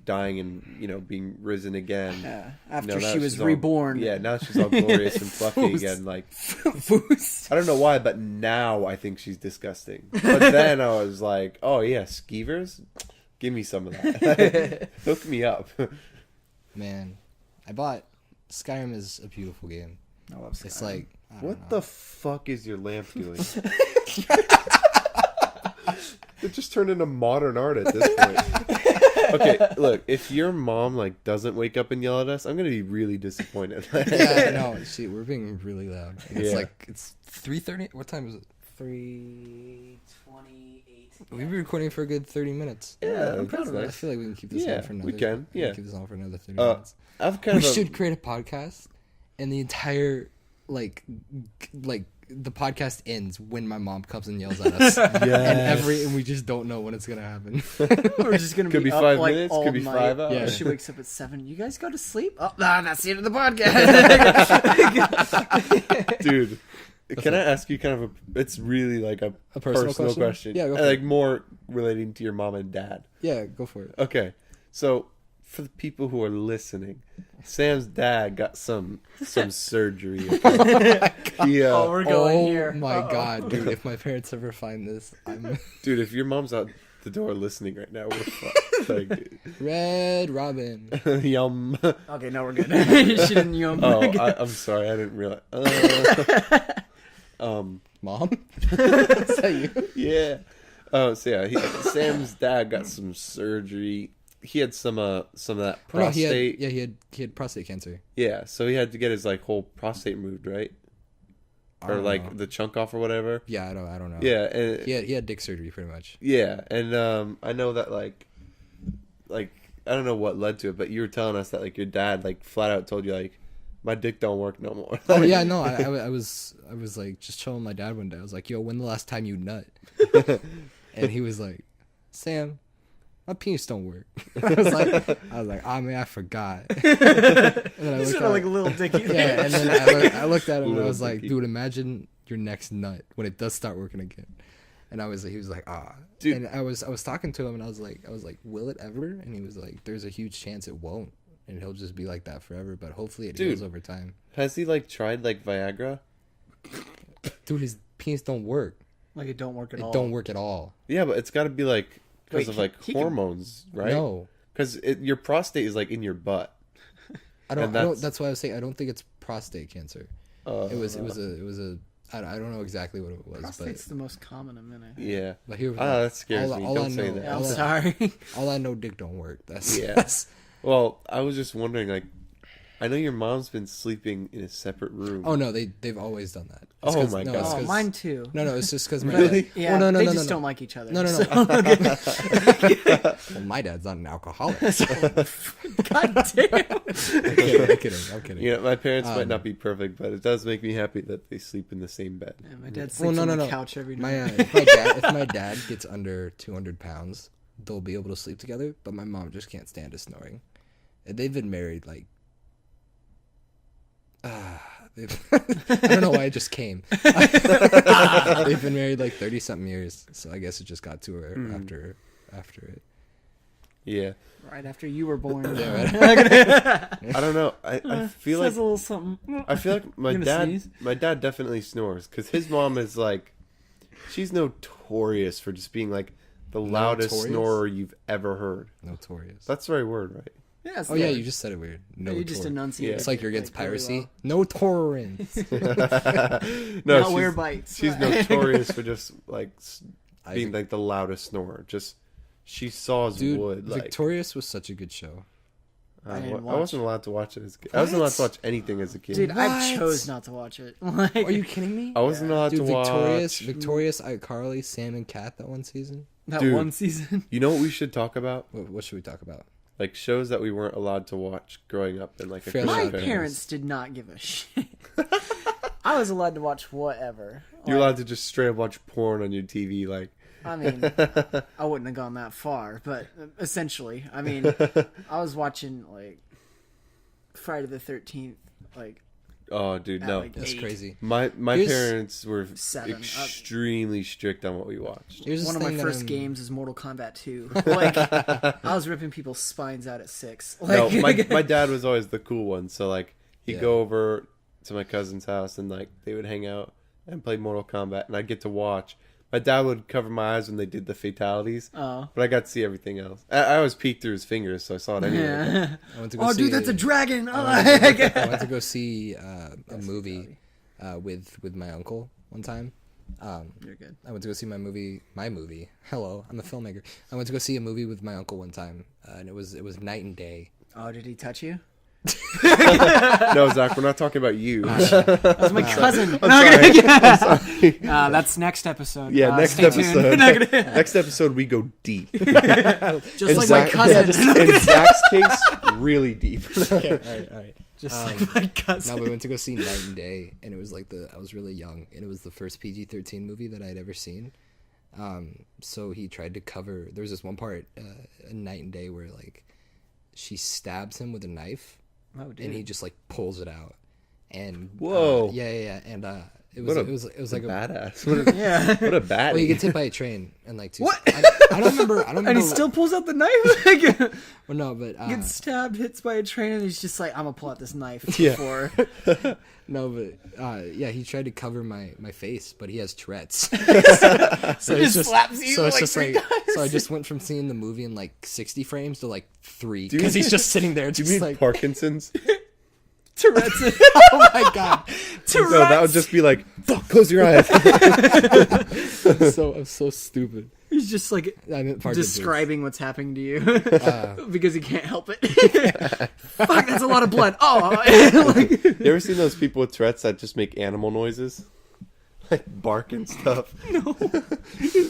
dying and being risen again. Yeah, after now she was she's all- reborn. Yeah, now she's all glorious and fluffy again. Like, Foos. I don't know why, but now I think she's disgusting. But then I was like, oh yeah, skeevers, give me some of that. Hook me up. Man, I bought Skyrim is a beautiful game. I love Skyrim. It's like, I don't What know. the fuck is your lamp doing? It just turned into modern art at this point. Okay, look, if your mom like doesn't wake up and yell at us, I'm gonna be really disappointed. Yeah, no, see, we're being really loud. It's Yeah. like it's 3:30. What time is it? 3:28. We've been recording for a good 30 minutes. Yeah, I'm proud that's of us. I feel like we can keep this Yeah, on for another. we can, yeah. keep this on for another 30 Uh, minutes. I've kind We of should create a podcast, and the entire like the podcast ends when my mom comes and yells at us, and we just don't know when it's gonna happen. We're just gonna Could be be up 5 like minutes, all could be night. 5 hours. Yeah. She wakes up at 7. You guys go to sleep? Oh, nah, that's the end of the podcast. Dude, can I ask you kind of it's really like a personal personal question? question? Yeah, go for like it. more relating to your mom and dad. Yeah, go for it. Okay, so for the people who are listening, Sam's dad got some surgery. Okay? Oh, we're going Oh here. my Uh-oh. god, dude! If my parents ever find this, I'm Dude, if your mom's out the door listening right now, we're fucked. Like, Red Robin. yum. Okay, now we're good. She didn't yum. Oh, I'm sorry, I didn't realize. Mom? Is that you? Yeah. Oh, so yeah, Sam's dad got some surgery. He had some of that Oh, no, prostate. he had prostate cancer. Yeah, so he had to get his like whole prostate moved, right? I Or don't like know. the chunk off or whatever. Yeah, I don't know. Yeah, and He had dick surgery pretty much. yeah, and I know that like I don't know what led to it, but you were telling us that like your dad like flat out told you like my dick don't work no more. Oh yeah, no, I was like just chilling with my dad one day. I was like, "Yo, when the last time you nut?" And he was like, "Sam, my penis don't work." I was like, "Ah, man, I forgot." And then I He's looked sort of like a little dicky. yeah, and then I looked at him and I Little was like, dicky. "Dude, imagine your next nut when it does start working again." And he was like, "Ah." Dude. And I was talking to him and I was like, "Will it ever?" And he was like, "There's a huge chance it won't, and he'll just be like that forever. But hopefully it Dude. heals over time." Has he like tried like Viagra? Dude, his penis don't work. Like it don't work at It all. don't work at all. Yeah, but it's got to be like because Wait, of like he can- hormones, right? No, Because your prostate is like in your butt. I don't. And I don't. that's- That's why I was saying I don't think it's prostate cancer. It was a. I don't know exactly what it was, Prostate's the most common in men. I think. Yeah. but here. That scares all- me. all Don't I say know- that. Yeah, all I'm I- sorry. All I know, dick don't work. That's Yeah. That's, Well, I was just wondering, like, I know your mom's been sleeping in a separate room. oh no, they've always done that. It's Oh 'cause- my no, God. it's Oh, 'cause- mine too. No, it's just because Really? Yeah, Well, no, they no, just no. don't like each other. No. So- Well, my dad's not an alcoholic. God damn. I'm kidding. Yeah, my parents might not be perfect, but it does make me happy that they sleep in the same bed. Yeah, my dad Well, sleeps no, on no, the no. couch every My night. if my dad gets under 200 pounds, they'll be able to sleep together, but my mom just can't stand his snoring. And they've been married like I don't know why it just came. They've been married like 30 something years, so I guess it just got to her after it. Yeah. Right after you were born. Yeah, right. I don't know. I feel like Says a little something. I feel like my gonna dad. sneeze? My dad definitely snores because his mom is like, she's notorious for just being like the loudest Notorious? snorer you've ever heard. Notorious. That's the right word, right? Yeah, Oh yeah, you just said it weird. No, you just enunciated. Yeah. It's like you're against really piracy. well. No torrents. No, Now wear bites. she's notorious for just like being Isaac- like the loudest snorer. Just she saws Dude, wood. Like Victorious was such a good show. I didn't I watch. wasn't allowed to watch it as a kid. I wasn't allowed to watch anything as a kid. Dude, I What? chose not to watch it. Like, Are you kidding me? I wasn't allowed Dude, to watch. Victorious, iCarly, Sam and Cat that one season. that Dude. one season? You know what we should talk about? What should we talk about? Like shows that we weren't allowed to watch growing up in like a Fairly Christian My Odd parents did not give a shit. I was allowed to watch whatever. You're Like, allowed to just straight up watch porn on your TV, like. I mean, I wouldn't have gone that far, but essentially, I mean, I was watching like Friday the 13th, like Oh, dude, at, no. like, That's 8. crazy. My Here's- parents were 7. extremely strict on what we watched. Here's One this of my thing that first I'm- games is Mortal Kombat 2. Like, I was ripping people's spines out at 6. No, Like, my dad was always the cool one, so like he'd Yeah. go over to my cousin's house and like they would hang out and play Mortal Kombat, and I'd get to watch. My dad would cover my eyes when they did the fatalities, oh. but I got to see everything else. I always peeked through his fingers, so I saw it anyway. Yeah. I went to go Oh, see dude, that's a dragon. Oh, I went to go see a movie with my uncle one time. You're good. I went to go see my movie. Hello, I'm a filmmaker. I went to go see a movie with my uncle one time, and it was Night and Day. Oh, did he touch you? No, Zach, we're not talking about you. That was my cousin. I'm sorry. That's next episode. Yeah, next stay tuned. episode. Next episode, we go deep. Just In like Zach- my cousin. In Zach's case, really deep. All right. Just like my cousin. No, we went to go see Night and Day, and it was like I was really young, and it was the first PG-13 movie that I'd ever seen. So he tried to cover. There was this one part in Night and Day where like she stabs him with a knife, Oh, dude. and he just like pulls it out. And Whoa. yeah, and it What was like a badass. What a, Yeah. what a baddie. well, he gets hit by a train and like two. What? I don't remember. And he still pulls out the knife. Like, Well, no, but gets stabbed, hits by a train, and he's just like, I'm gonna pull out this knife. Yeah. Before. no, but yeah, he tried to cover my face, but he has Tourette's. So He just slaps you so it's like just 3 like times. so I just went from seeing the movie in like 60 frames to like 3 Do you- because he's just sitting there Do you just mean like Parkinson's? Tourette's. oh my god. No, that would just be like, fuck, close your eyes. I'm so stupid. He's just like I meant Parkinson's. describing what's happening to you because he can't help it. Fuck, that's a lot of blood. Oh, like, You ever seen those people with Tourette's that just make animal noises? Like bark and stuff? No.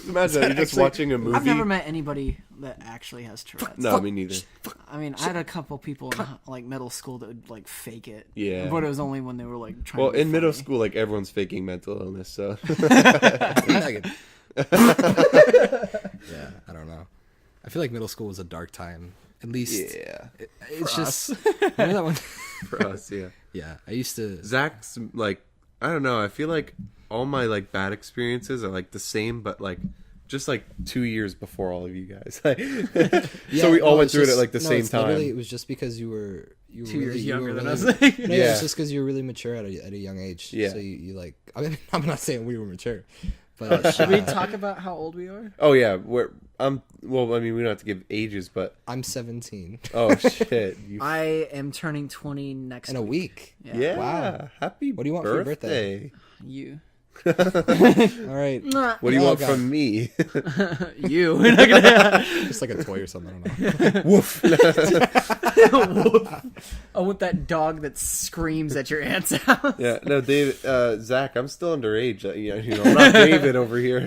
Imagine you're just watching a movie. I've never met anybody that actually has Tourette's. No, me neither. I mean, I had a couple people in like middle school that would like fake it. Yeah. But it was only when they were like trying. Well, to be in middle funny. school, like everyone's faking mental illness, so. Yeah, I don't know. I feel like middle school was a dark time. At least Yeah. it's just remember that one. For us, yeah. Yeah, I used to. Zach's, like, I don't know, I feel like all my, like, bad experiences are, like, the same, but, like, just, like, 2 years before all of you guys. Yeah, So we all no, went it's through it just- at, like, the no, same it's literally- time. It was just because you were 2 really, years you were younger than really- us. No, Yeah. it's just because you're really mature at a young age. Yeah. So you like. I mean, I'm not saying we were mature, but Should we talk about how old we are? Oh, yeah, well, I mean, we don't have to give ages, but, I'm 17 oh, shit. You, I am turning 20 next in a week. yeah, Wow. happy What do you want for your birthday? You. All right, What do you Oh, want God. from me? You. We're not gonna- just like a toy or something. I don't know. Woof. I want that dog that screams at your aunt's house. Yeah, no, David, Zach, I'm still underage. I'm not David over here.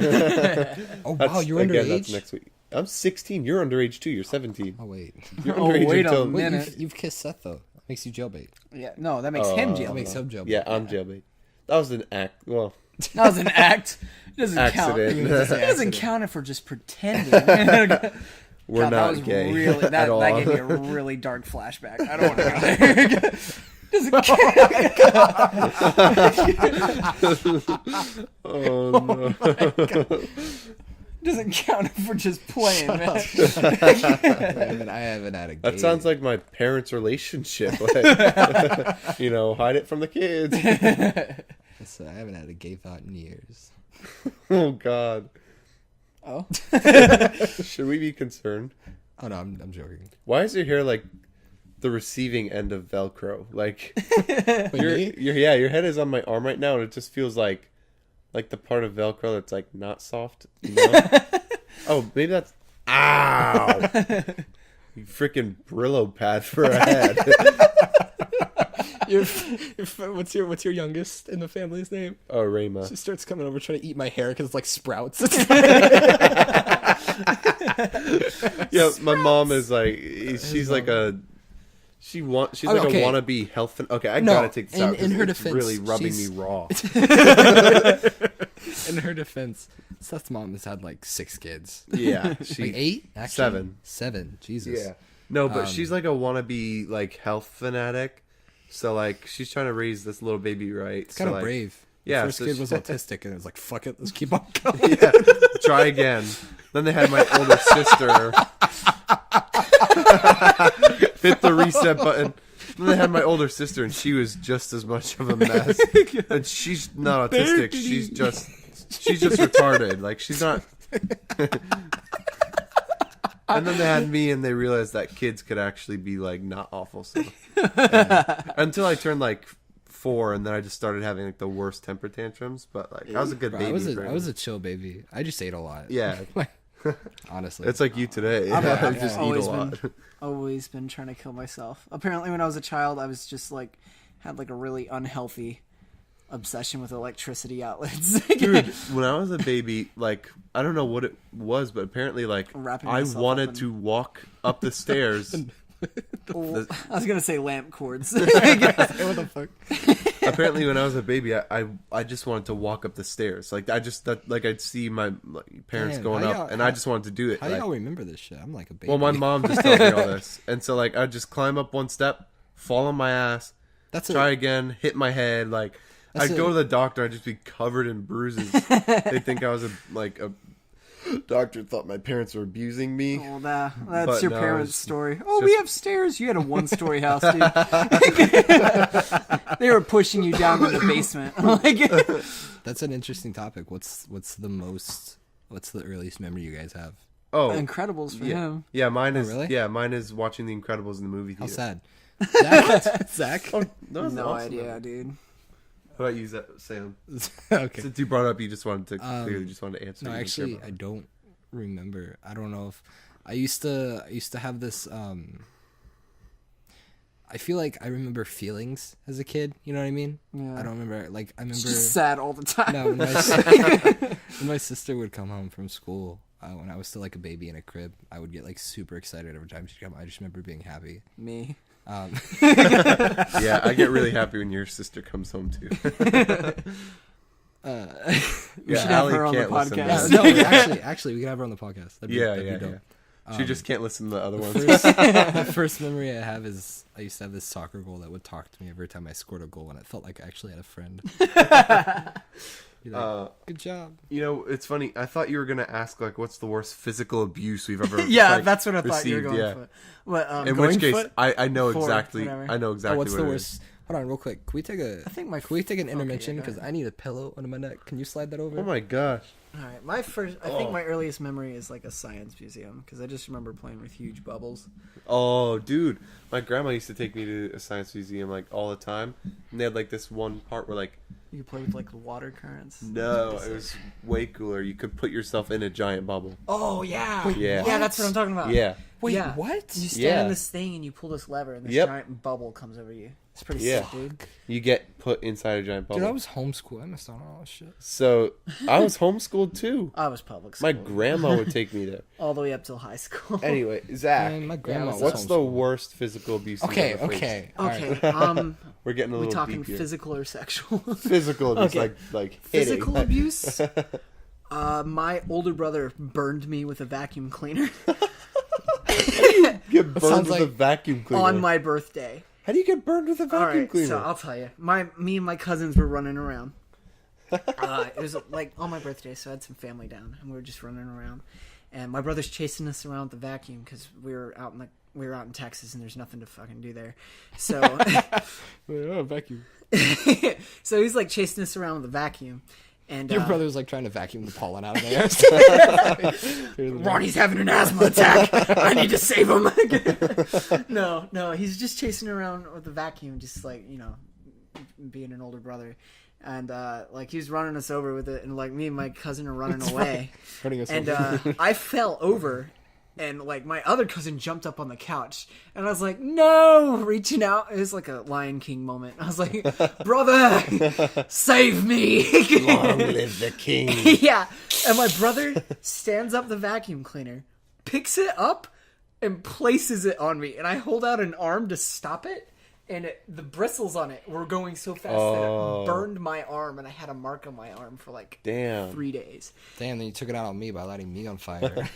Oh wow, you're Again, that's underage. next week. I'm 16. You're underage too. You're 17. Oh wait, You're Oh, underage wait a until. minute. wait, you've kissed Seth though. That makes you jailbait. Yeah, no, that makes him That jail. makes him jailbait. Yeah, I'm jailbait. That was an act. Well, That was an act. It doesn't count. Accident. It doesn't count if we're just pretending. We're God, that not was gay really, at that all. gave me a really dark flashback. I don't want to go there. Oh no! Doesn't count if we're just playing, man. I haven't had a gay. That sounds like my parents' relationship. Like, you know, hide it from the kids. So I haven't had a gay thought in years. Oh God! Oh, Should we be concerned? Oh no, I'm joking. Why is your hair like the receiving end of Velcro? Like Me? your head is on my arm right now, and it just feels like the part of Velcro that's like not soft. You know? Oh, maybe that's ow! You freaking Brillo pad for a head. What's your youngest in the family's name? Oh, Rayma. She starts coming over trying to eat my hair because it's like sprouts. Yeah, my mom is like, she's like a. She's like okay. a wannabe health. Okay, I No, gotta take this out. in 'cause her it's defense, really rubbing she's- me raw. In her defense, Seth's mom has had like 6 kids. Yeah, Like 8? Actually? 7. 7. Jesus. Yeah. No, but she's like a wannabe like health fanatic. So like she's trying to raise this little baby right. It's kind of like, brave. yeah, The first so kid she- was autistic, and it was like, fuck it, let's keep on going. Yeah, try again. Then they had my older sister. Hit the reset button. Then they had my older sister, and she was just as much of a mess. And she's not autistic. She's just retarded. Like she's not. And then they had me, and they realized that kids could actually be like not awful. So until I turned like 4, and then I just started having like the worst temper tantrums. But like I was a good Bro, baby. I was a chill baby. I just ate a lot. Yeah. Honestly. It's like you today. I've I just eat a always lot. always been trying to kill myself. Apparently, when I was a child, I was just like had like a really unhealthy obsession with electricity outlets. Dude, when I was a baby, like I don't know what it was, but apparently like Wrapping I myself up wanted in- to walk up the stairs. I was gonna say lamp cords. what the fuck? Apparently, when I was a baby, I just wanted to walk up the stairs. Like I'd see my parents Man, going how up, y'all- and I just wanted to do it. How like- y'all remember this shit? I'm like a baby. well, my mom just tells me all this, and so like I'd just climb up one step, fall on my ass, That's try again, hit my head. Like That's I'd a- go to the doctor, I'd just be covered in bruises. They think I was a doctor thought my parents were abusing me. Well, that's But your no, parents' it's story. Oh, we just- have stairs. You had a 1-story house, dude. They were pushing you down to the basement. Like, That's an interesting topic. What's the earliest memory you guys have? Oh, Incredibles for yeah, him. yeah. Mine is really? Mine is watching The Incredibles in the movie How theater. sad. Zach? Oh, that's No awesome. idea, dude. How about you, Sam? Okay. Since you brought it up, you just wanted to clearly just wanted to answer. No, You didn't care actually, about I don't remember. I don't know if I used to have this. I feel like I remember feelings as a kid. You know what I mean? Yeah. I don't remember. Like I remember. Just sad all the time. No, when when my sister would come home from school, when I was still like a baby in a crib, I would get like super excited every time she'd come. I just remember being happy. Me. Yeah, I get really happy when your sister comes home too. We should have her on the can't listen to podcast. this. No, actually, we can have her on the podcast. That'd be, Yeah, that'd yeah, be dope. yeah. She just can't listen to the other ones. The first memory I have is I used to have this soccer goal that would talk to me every time I scored a goal, and it felt like I actually had a friend. Be like, good job. You know, it's funny. I thought you were gonna ask like, what's the worst physical abuse we've ever? Yeah, like, that's what I thought you were received, going yeah. for. But, In going which case, foot? I know Forward, exactly. whatever. I know exactly. What's what the it worst? is. Hold on, real quick. Can we take a? I think my. Can we take an Okay, intermission? yeah, go Because I need a pillow under my neck. Can you slide that over? Oh my gosh! All right, my first. I think my earliest memory is like a science museum because I just remember playing with huge bubbles. Oh, dude, my grandma used to take me to a science museum like all the time, and they had like this one part where like, You could play with like the water currents. no, it was way cooler. You could put yourself in a giant bubble. Oh yeah. Yeah. Yeah, that's what I'm talking about. Yeah, Wait, Yeah. what? You stand Yeah. in this thing and you pull this lever and this Yep. giant bubble comes over you. It's pretty Yeah. sick, dude. you get put inside a giant bubble. Dude, I was homeschooled. I missed out on all this shit. So I was homeschooled too. I was public school. My grandma would take me there. all the way up till high school. Anyway, Zach, Man, my grandma was what's the homeschooled. worst physical abuse? you've Okay, ever faced? okay. Okay. We're getting a we little talking deep here. physical or sexual? Physical abuse, Okay. like hitting. Physical abuse. My older brother burned me with a vacuum cleaner. Get burned sounds with like a vacuum cleaner. on my birthday. How do you get burned with a All vacuum right, cleaner? so I'll tell you. Me and my cousins were running around. It was like on my birthday, so I had some family down, and we were just running around. And my brother's chasing us around with the vacuum because we were out in Texas, and there's nothing to fucking do there. So, vacuum. so he's like chasing us around with the vacuum. And Your brother's like trying to vacuum the pollen out of the air. Ronnie's having an asthma attack. I need to save him. No, he's just chasing around with the vacuum, just like, being an older brother. And like he was running us over with it, and like me and my cousin are running away. And I fell over, and like my other cousin jumped up on the couch, and I was like, no, reaching out. It was like a Lion King moment. I was like, brother, save me. Long live the king. Yeah. And my brother stands up the vacuum cleaner, picks it up, and places it on me. And I hold out an arm to stop it. And the bristles on it were going so fast that it burned my arm. And I had a mark on my arm for like 3 days. Damn, then you took it out on me by lighting me on fire.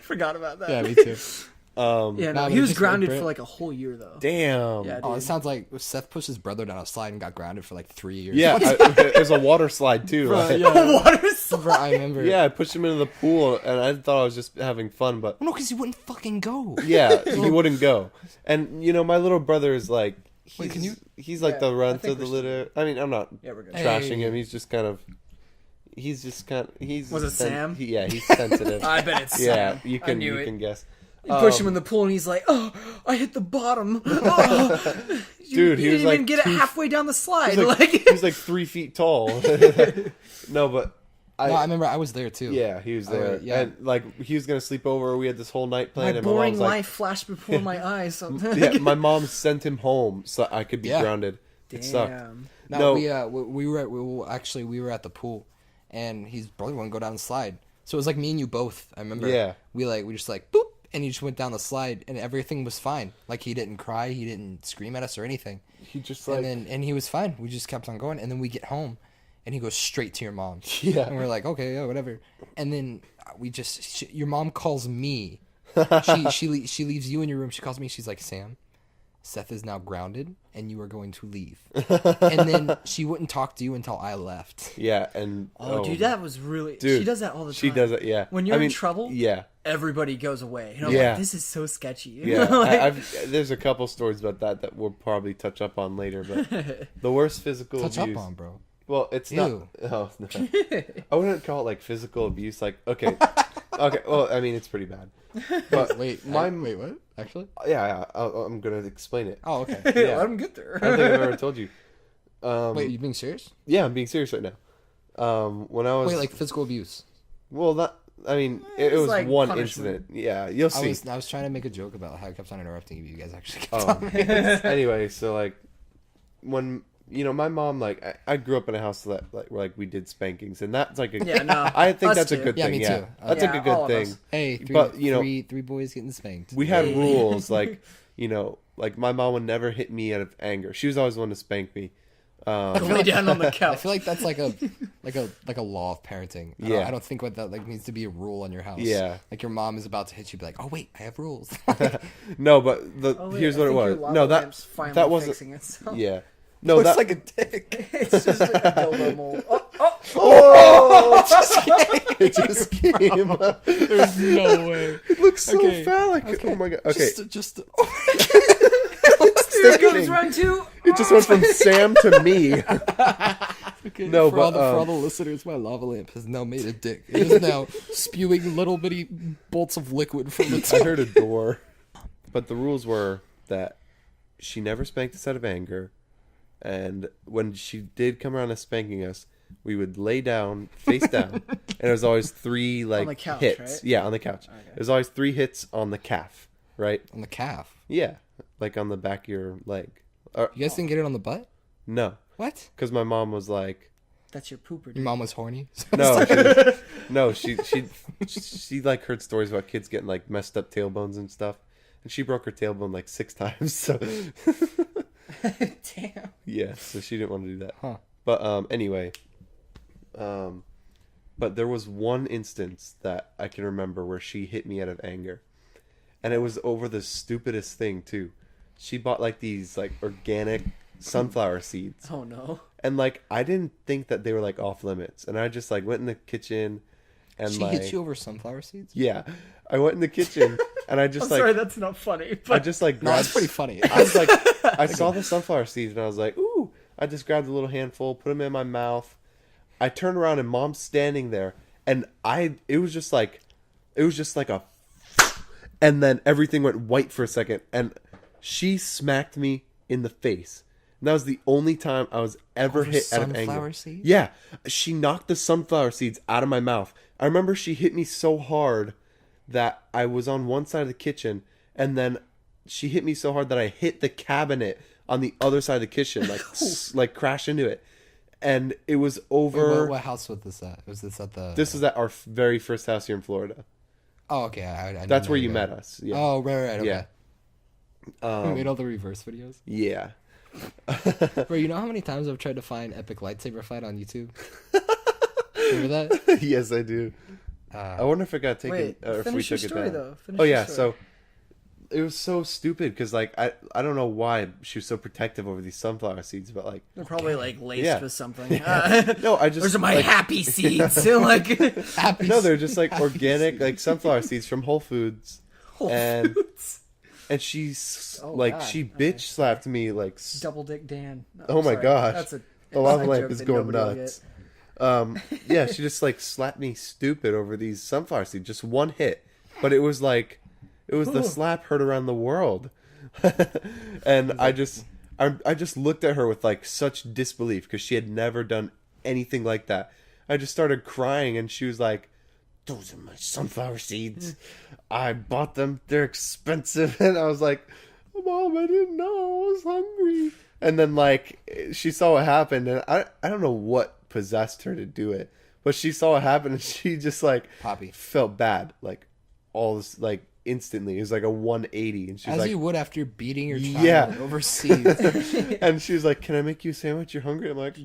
Forgot about that. Yeah, me too. Yeah, no, he was grounded for like a whole year though. Damn. Yeah, Oh, it sounds like Seth pushed his brother down a slide and got grounded for like 3 years. Yeah, it was a water slide too. Right? Water slide. Bro, I remember. Yeah, I pushed him into the pool, and I thought I was just having fun, but No, because he wouldn't fucking go. yeah, he wouldn't go. And my little brother is like, Wait, can you? He's like the runt of the litter. I mean, I'm not Yeah, we're good. trashing Hey. him. He's just kind of. He's Was it Sam? Yeah, he's sensitive. I bet it's Yeah, Sam. you I can knew you it. can guess. You push him in the pool, and he's like, "Oh, I hit the bottom." Oh. Dude, he he was didn't like even get it halfway down the slide. He was like 3 feet tall. No, but No, I remember I was there too. yeah, he was there. Alright, yeah. And like he was gonna sleep over. We had this whole night my planned. And boring my mom's life flashed before my eyes. yeah, my mom sent him home so I could be Yeah. grounded. It sucked. Damn. No, No. we were at the pool, and his brother wouldn't go down the slide. So it was like me and you both. I remember. Yeah. We just like boop, and he just went down the slide, and everything was fine. Like he didn't cry, he didn't scream at us or anything. He just like And he was fine. We just kept on going, and then we get home, and he goes straight to your mom. Yeah. And we're like, okay, yeah, whatever. And then your mom calls me. she leaves you in your room. She calls me. She's like, Sam, Seth is now grounded, and you are going to leave. And then she wouldn't talk to you until I left. yeah, and Oh, dude, that was really. dude, she does that all the time. She does it. Yeah. When you're I mean, in trouble, Yeah. everybody goes away. And I'm Yeah. like, this is so sketchy. Yeah, Like, there's a couple stories about that we'll probably touch up on later. But the worst physical Touch abuse. up on, bro. Well, it's Ew. not. Oh, no. I wouldn't call it like physical abuse. Like, okay, okay. Well, I mean, it's pretty bad. But Wait, wait, what? Actually? yeah, I'm gonna explain it. Oh, okay. Yeah. let him get there. I don't think I've ever told you. Wait, you being serious? Yeah, I'm being serious right now. When I was Wait, like physical abuse. well, that I mean, it was like one punishment. incident. Yeah, you'll see. I was trying to make a joke about how I kept on interrupting you. You guys actually kept Oh. on. Anyway, so like when my mom, like I grew up in a house that like we did spankings, and that's like a Yeah, no. I think us that's a too. good Yeah, thing. me Yeah, too. that's Yeah, like a all good of thing. us. Hey, But, three boys getting spanked. We had Hey. rules like like my mom would never hit me out of anger. She was always the one to spank me. Lay down on the I couch. feel like that's like a law of parenting. Yeah. I don't think that like needs to be a rule in your house. Yeah. Like your mom is about to hit you, be like, oh wait, I have rules. No, but Oh, wait, here's I what it think your was. lava No, lamp's finally that wasn't. fixing itself. Yeah. No, Looks that like a dick. It's just like a dildo mold. it just came. Up. There's no way. It looks so Okay. phallic. Oh my god. Okay. Just There it goes Sticking. round two. It just went from Sam to me. okay, No, for all but, for all the listeners, my lava lamp has now made a dick. It is now spewing little bitty bolts of liquid from its. I heard a door. But the rules were that she never spanked us out of anger, and when she did come around to spanking us, we would lay down, face down, and it was always three like the couch, hits. right? Yeah, on the couch. It was always 3 hits on the calf, right? on the calf. Yeah, like on the back of your leg. You guys didn't get it on the butt? No, What? because my mom was like, That's your pooper. Your Dude. mom was horny. no, she like heard stories about kids getting like messed up tailbones and stuff, and she broke her tailbone like 6 times. So Damn. yeah, so she didn't want to do that. Huh. But anyway, but there was one instance that I can remember where she hit me out of anger. And it was over the stupidest thing, too. She bought, like, these, like, organic sunflower seeds. Oh, no. And, like, I didn't think that they were, like, off limits. And I just, like, went in the kitchen and, She like... hit you over sunflower seeds? Yeah. I went in the kitchen and I just, I'm like... sorry, that's not funny. But... I just, like, No, grabbed... that's pretty funny. I was like... I saw the sunflower seeds and I was like, ooh. I just grabbed a little handful, put them in my mouth. I turned around and Mom's standing there. And it was just like a... And then everything went white for a second. And she smacked me in the face. And that was the only time I was ever Over hit out of anger. sunflower seeds? Yeah. She knocked the sunflower seeds out of my mouth. I remember she hit me so hard that I was on one side of the kitchen. And then she hit me so hard that I hit the cabinet on the other side of the kitchen. Like crashed into it. And it was over... Wait, what house was this at? Was this at the... This was at our very first house here in Florida. Oh, okay. I That's know where you that. met us. Yeah. Oh, right. Okay. Yeah. We made all the reverse videos. Yeah. Bro, you know how many times I've tried to find epic lightsaber fight on YouTube? Remember that? Yes, I do. I wonder if it got taken... Wait, or if we finish your took it story, down. though. Finish Oh, your yeah. story. So it was so stupid because, like, I don't know why she was so protective over these sunflower seeds, but, like... They're probably, like, laced Yeah. with something. No, I just... Those are my like, happy seeds. like, Happy No, they're just, like, organic, like, sunflower seeds from Whole Foods. Whole And- Foods. And she's, Oh, like, God. she bitch slapped me, like... Double Dick Dan. No, Oh, my sorry. gosh. That's a The lava inside lamp joke is that going nobody will nuts. Yeah, she just like slapped me stupid over these sunflower seeds. Just one hit, but it was like, it was the slap heard around the world. And I just looked at her with like such disbelief because she had never done anything like that. I just started crying, and she was like, "Those are my sunflower seeds. I bought them. They're expensive." And I was like, "Mom, I didn't know. I was hungry." And then, like, she saw what happened, and I don't know what possessed her to do it, but she saw what happened, and she just, like, Poppy. felt bad, like, all this, like, instantly. It was like a 180, and she was As like, you would after beating your child Yeah. overseas. and she was like, "Can I make you a sandwich? You're hungry?" I'm like,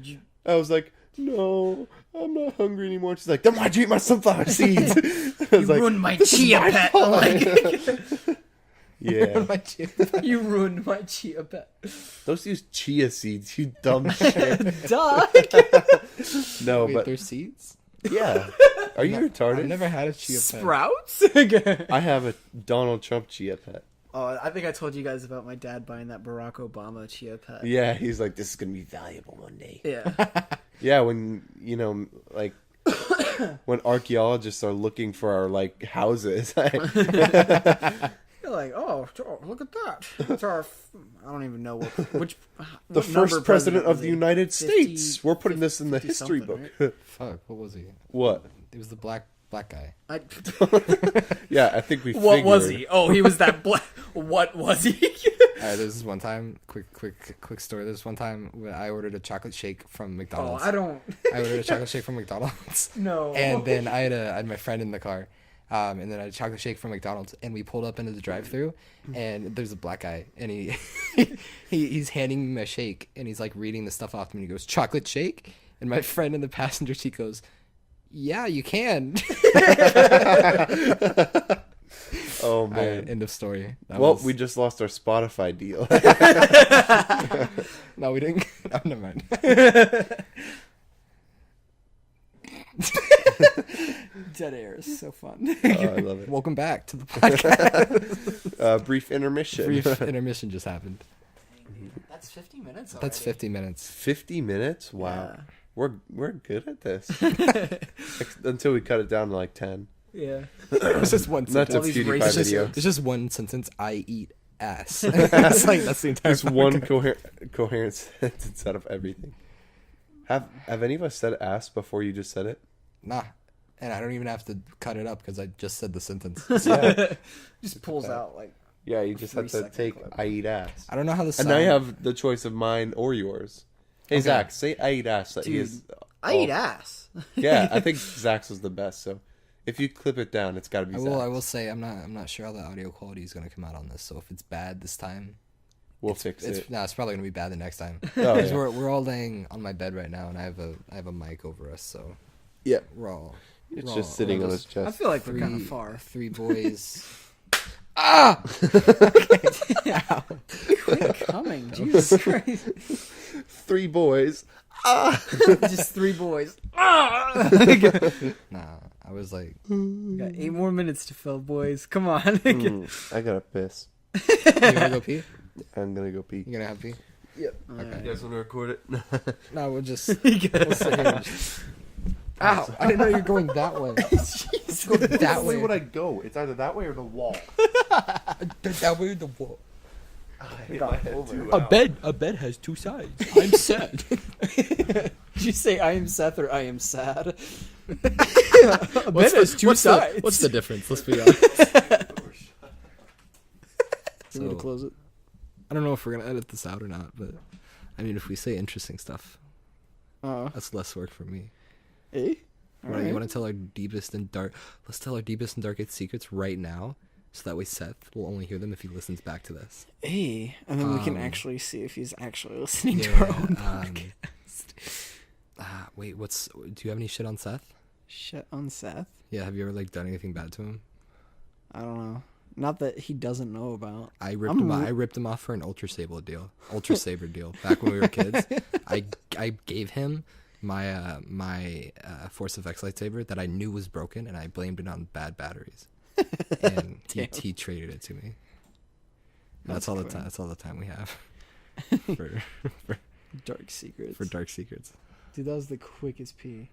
I was like, "No, I'm not hungry anymore." She's like, "Then why'd you eat my sunflower seeds?" I was You ruined my chia my pet. fault. Like, Yeah, My chip. you ruined my chia pet. those use chia seeds, you dumb shit. Duh. No, Wait, but they're seeds? yeah. Are you retarded? I've never had a chia pet. Sprouts? I have a Donald Trump chia pet. Oh, I think I told you guys about my dad buying that Barack Obama chia pet. Yeah, he's like, "This is gonna be valuable one day." Yeah. Yeah, when like when archaeologists are looking for our like houses. You're like, oh, look at that. It's our, I don't even know which. The what number first president of was the he? United 50 States. We're putting this in the 50 history something, book. Fuck, what was he? What? It was the black guy. I, Yeah, I think we. what was figured. he? Oh, he was that black. What was he? Alright, there's this one time, quick story. There's one time when I ordered a chocolate shake from Oh, McDonald's. I don't. I ordered a chocolate shake from McDonald's. No. And then I had my friend in the car. And then I had a chocolate shake from McDonald's, and we pulled up into the drive-thru, and there's a black guy, and he's handing me my shake, and he's like reading the stuff off to me, and he goes, "Chocolate shake?" And my friend in the passenger seat goes, "Yeah, you can." Oh All man. right, end of story. That Well, was- we just lost our Spotify deal. No, we didn't. Oh, never mind. Dead air is so fun. Oh, I love it. Welcome back to the podcast. Brief intermission. Brief intermission just happened. That's 50 minutes. That's 50 minutes. 50 minutes? Wow. Yeah. We're good at this. Until we cut it down to like 10. Yeah. It's just one That's a sentence. these PewDiePie racist- video. It's just one sentence. I eat ass. It's like that's the entire. Just one coherent sentence out of everything. Have any of us said ass before you just said it? Nah, and I don't even have to cut it up because I just said the sentence. Yeah. Just pulls out like. Yeah, you just had to 3-second take clip. I eat ass. I don't know how the And sound. now you have the choice of mine or yours. Hey, Okay. Zach, say I eat ass. That he Dude, is- I oh, eat ass. Yeah, I think Zach's was the best. So if you clip it down, it's got to be I Zach. will say I'm not sure how the audio quality is gonna come out on this. So if it's bad this time, We'll fix it. it's probably gonna be bad the next time. Oh, Because yeah. we're all laying on my bed right now, and I have a mic over us, so Yeah. Raw. It's Raw. just sitting on his I chest. feel like we're kind of far. 3 boys. Ah! Quit coming, Jesus Christ! 3 boys. Just 3 boys. Nah, I was like, We got 8 more minutes to fill, boys. Come on. I gotta piss. you wanna go pee? I'm gonna go pee. You gonna have pee? Yep. Okay. You guys wanna record it? No, we'll just. We'll sit here and just... Ow! I didn't know you were going that way. Jesus. Go that way. would I go? It's either that way or the wall. That way the wall. A bed has 2 sides. I'm sad. Did you say I am Seth or I am sad? What's the difference? Let's be honest. You want to close it? I don't know if we're gonna edit this out or not, but I mean, if we say interesting stuff, Uh, that's less work for me. eh? You want to tell our deepest and dark? Let's tell our deepest and darkest secrets right now, so that way Seth will only hear them if he listens back to this. Hey, and then we can actually see if he's actually listening to our own podcast. Wait, do you have any shit on Seth? Shit on Seth? Yeah, have you ever like done anything bad to him? I don't know. Not that he doesn't know about. I ripped him off for an Ultra Saber deal. Back when we were kids. I gave him my Force FX lightsaber that I knew was broken, and I blamed it on bad batteries. And he traded it to me. That's all the time. That's all the time we have for Dark secrets. for dark secrets. Dude, that was the quickest pee.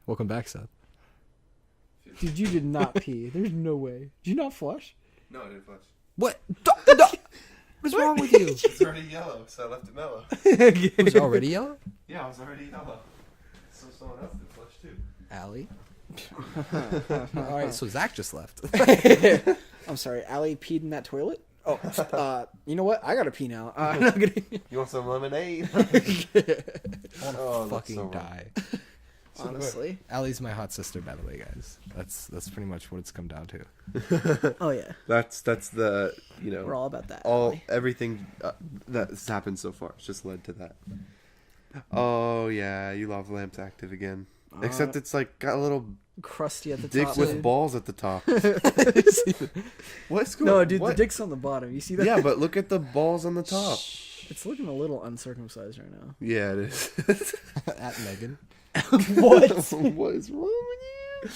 Welcome back, Seth. Dude, you did not pee. There's no way. Did you not flush? No, I didn't flush. What? What is wrong with you? It's already yellow, so I left it mellow. It was already yellow? Yeah, I was already yellow. So someone else did flush too. Allie? Alright, so Zach just left. I'm sorry, Allie peed in that toilet? Oh, you know what? I gotta pee now. I'm not gonna... You want some lemonade? I want to fucking so wrong. die. Honestly. Allie's my hot sister, by the way, guys. That's pretty much what it's come down to. Oh, yeah. That's the We're all about that. all Allie. everything that's happened so far. It's just led to that. Oh yeah, you love lamps active again. Except it's like got a little Crusty at the dick top. with dude. balls at the top. What's going? No, dude, what? the dick's on the bottom. You see that? Yeah, but look at the balls on the top. It's looking a little uncircumcised right now. Yeah, it is. At Megan. What? What is wrong with you?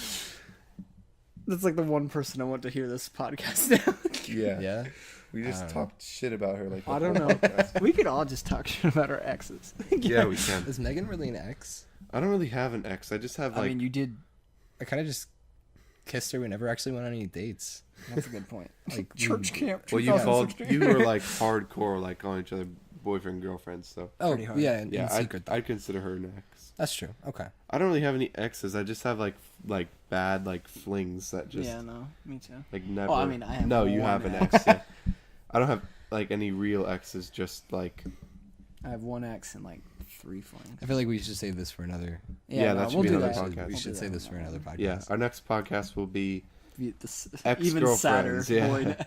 That's like the one person I want to hear this podcast now. Yeah. Yeah? We just talked shit about her like the I don't whole know. podcast. We could all just talk shit about our exes. Yeah, we can. Is Megan really an ex? I don't really have an ex. I just have like I mean, you did. I kind of just kissed her. We never actually went on any dates. That's a good point. Like Church camp. well, you called 2016. you were like hardcore like calling each other boyfriend girlfriend. So Oh, Pretty hard. yeah, yeah, in secret. I'd consider her an ex. That's true. Okay. I don't really have any exes. I just have like bad like flings that just Yeah, no, me too. like never. I mean, I have no, you one have an ex. ex. Yeah. I don't have like any real exes. Just like I have one ex and like 3 flings. I feel like we should save this for another. Yeah, that should be do another that. podcast. We We'll should do save that this for one. another podcast. yeah, our next podcast will be This Ex-girlfriends, even sadder. yeah. Void.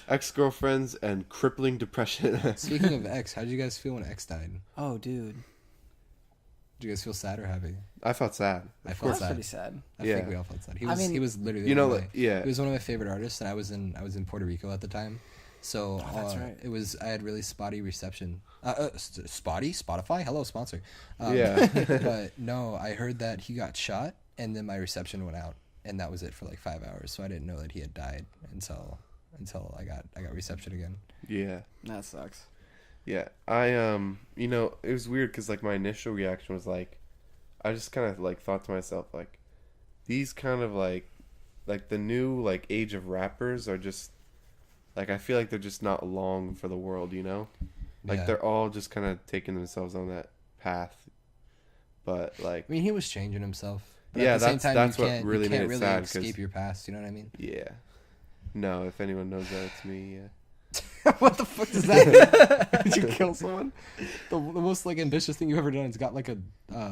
ex-girlfriends and crippling depression. Speaking of ex, how did you guys feel when ex died? Oh, dude. Did you guys feel sad or happy? I felt sad. I felt That's sad. pretty sad. I Yeah. think we all felt sad. He I was mean, he was literally You know, one of like, my- yeah. he was one of my favorite artists, and I was in Puerto Rico at the time. So that's right. it was I had really spotty reception. Spotty Spotify, hello sponsor. Yeah. But no, I heard that he got shot, and then my reception went out, and that was it for like 5 hours. So I didn't know that he had died until I got reception again. Yeah. That sucks. Yeah. I you know, it was weird because like my initial reaction was like, I just kind of like thought to myself like, these kind of like the new like age of rappers are just like I feel like they're just not long for the world, you know? Like Yeah. they're all just kind of taking themselves on that path. But like I mean, he was changing himself. But Yeah, at the same that's- time, that's you what can't, really you made can't it really sad, 'cause- escape your past. You know what I mean? yeah. No, if anyone knows that, it's me. Yeah. What the fuck does that mean? Did you kill someone? The most like ambitious thing you've ever done is got like a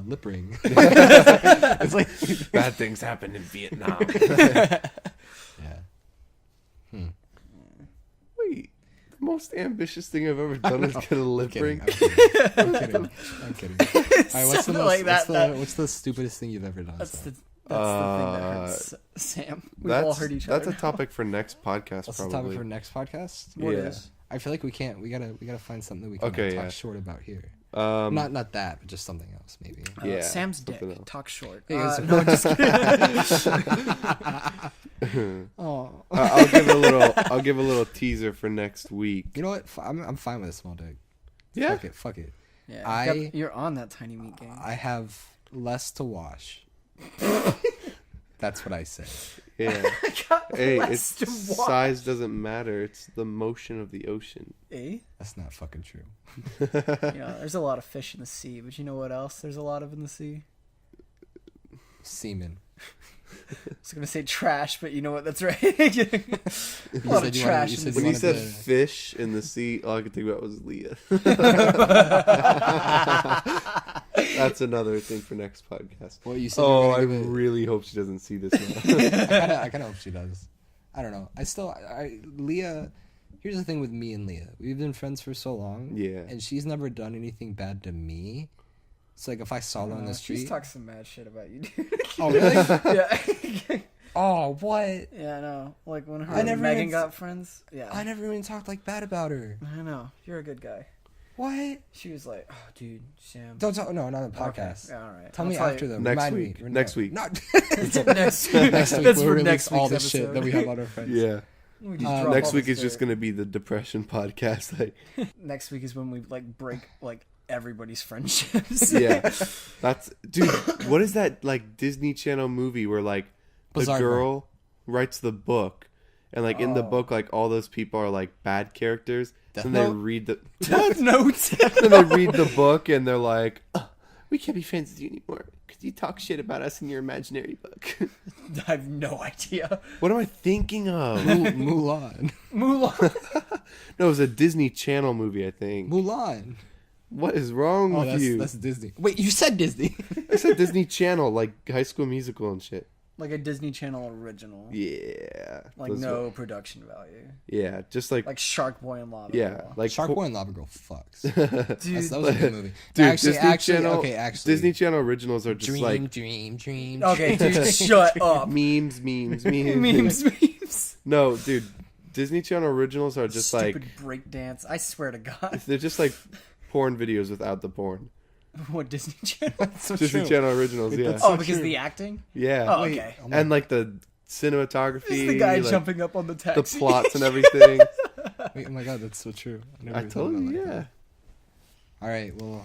lip ring. It's like Bad things happen in Vietnam. yeah. Wait, the most ambitious thing I've ever done is get a lip ring. I'm kidding. I'm kidding. what's the Something most, like that. what's the stupidest thing you've ever done? That's Sam? the thing that hurts Sam. We've all That's hurt each other. that's a topic for next podcast. What's the probably. topic for next podcast? What Yeah. is? I feel like we can't. We gotta find something that we can Okay, talk yeah. short about here. Not Not that, but just something else maybe. Yeah, Sam's dick. something else. Talk short. Hey, guys, No, just Oh, I'll give a little. I'll give a little teaser for next week. you know what? I'm fine with a small dick. Yeah. Fuck it. yeah, you're on that tiny meat game. I have less to wash. That's what I say. Yeah. Hey, it's size doesn't matter. It's the motion of the ocean. Eh? That's not fucking true. There's a lot of fish in the sea, but you know what else there's a lot of in the sea? Semen. I was gonna say trash, but you know what? That's right. a lot of said you trash wanted- in you the said When sea. you said to- fish in the sea, all I could think about was Leah. That's another thing for next podcast. Well, you said. Oh, I you were gonna give it- really hope she doesn't see this now. I kind of hope she does. I don't know. Leah. Here's the thing with me and Leah. We've been friends for so long. Yeah. And she's never done anything bad to me. So like, if I saw her on the street. She's talking some mad shit about you, dude. Oh really? yeah. Oh what? Yeah, I know. Like when her I and never Megan even- got friends. Yeah. I never even talked like bad about her. I know. You're a good guy. What? She was like, "Oh, dude, Sam." Don't talk. No, not on the Okay. podcast. Yeah, all right. Tell I'll me tell after you. though. Next Remind week. Me. Next week. Not next week. next week. That's We'll for release next all week's the shit episode. that we have on our friends. Yeah. We just drop Next all week the is just story. gonna be the depression podcast. Like, Next week is when we like break like everybody's friendships. yeah, that's dude. What is that like Disney Channel movie where like the Bizarre girl writes the book, and like in the book like all those people are like bad characters. Death And they Note? read the Death Note. and they read the book and they're like, "Oh, we can't be friends with you anymore because you talk shit about us in your imaginary book." I have no idea. What am I thinking of? Mulan. Mulan. No, it was a Disney Channel movie, I think. Mulan. What is wrong Oh, with you? that's Disney. Wait, you said Disney. I said Disney Channel, like High School Musical and shit. Like a Disney Channel original. Yeah. Like those no were- production value. Yeah, just like, Like Shark Boy and Lava yeah, Girl. like Shark Boy and Lava Girl fucks. Dude, That was a good movie. Dude, actually, Disney actually, Disney Channel originals are just dream, like dream. okay, dude, shut up. memes. Memes. No, dude, Disney Channel originals are just Stupid like breakdance. I swear to God. they're just like porn videos without the porn. What Disney Channel? So Disney true. Channel originals, yeah, that's Oh, so because true. the acting? yeah, Oh, Wait, okay. oh my- and like the cinematography, It's the guy like, jumping up on the the taxi. plots and everything. Wait, oh my god, that's so true. Never I even told thought about you, it like yeah. that. All right, well,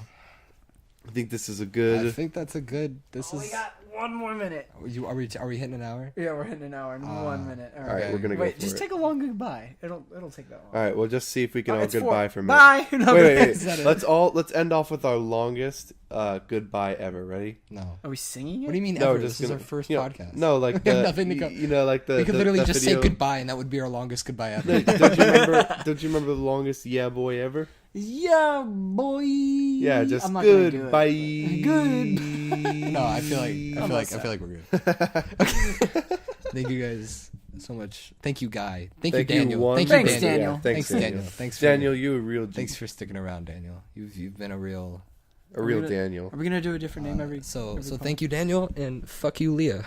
I think this is a I good. think that's a good. This We is. got 1 more minute. Are we hitting an hour? Yeah, we're hitting an hour in 1 minute. All right, we're gonna go Wait, for just it. take a long goodbye. It'll take that long. All right, we'll just see if we can all It's goodbye 4. for a minute. Bye. No, Wait. Is that it? Let's end off with our longest goodbye ever. Ready? No. Are we singing it? What do you mean No, ever? we're This just is gonna, our first you know, podcast. No, like We have the, nothing to go- you know, like the we could the- literally that just video. say goodbye, and that would be our longest goodbye ever. Don't you remember? Don't you remember the longest yeah boy ever? Yeah, boy. Yeah, just I'm not gonna do it, goodbye. Good. No, I feel like we're good. Okay. Thank you guys so much. Thank you, Guy. Thank you, Thank you, Daniel. one- Thank you, Thanks, Daniel. Daniel. Yeah, thanks, Daniel. Daniel. Thanks, for, Daniel, you a real G. Thanks for sticking around, Daniel. You've been a real. Daniel. Are we gonna do a different name every? So every thank you, Daniel, and fuck you, Leah.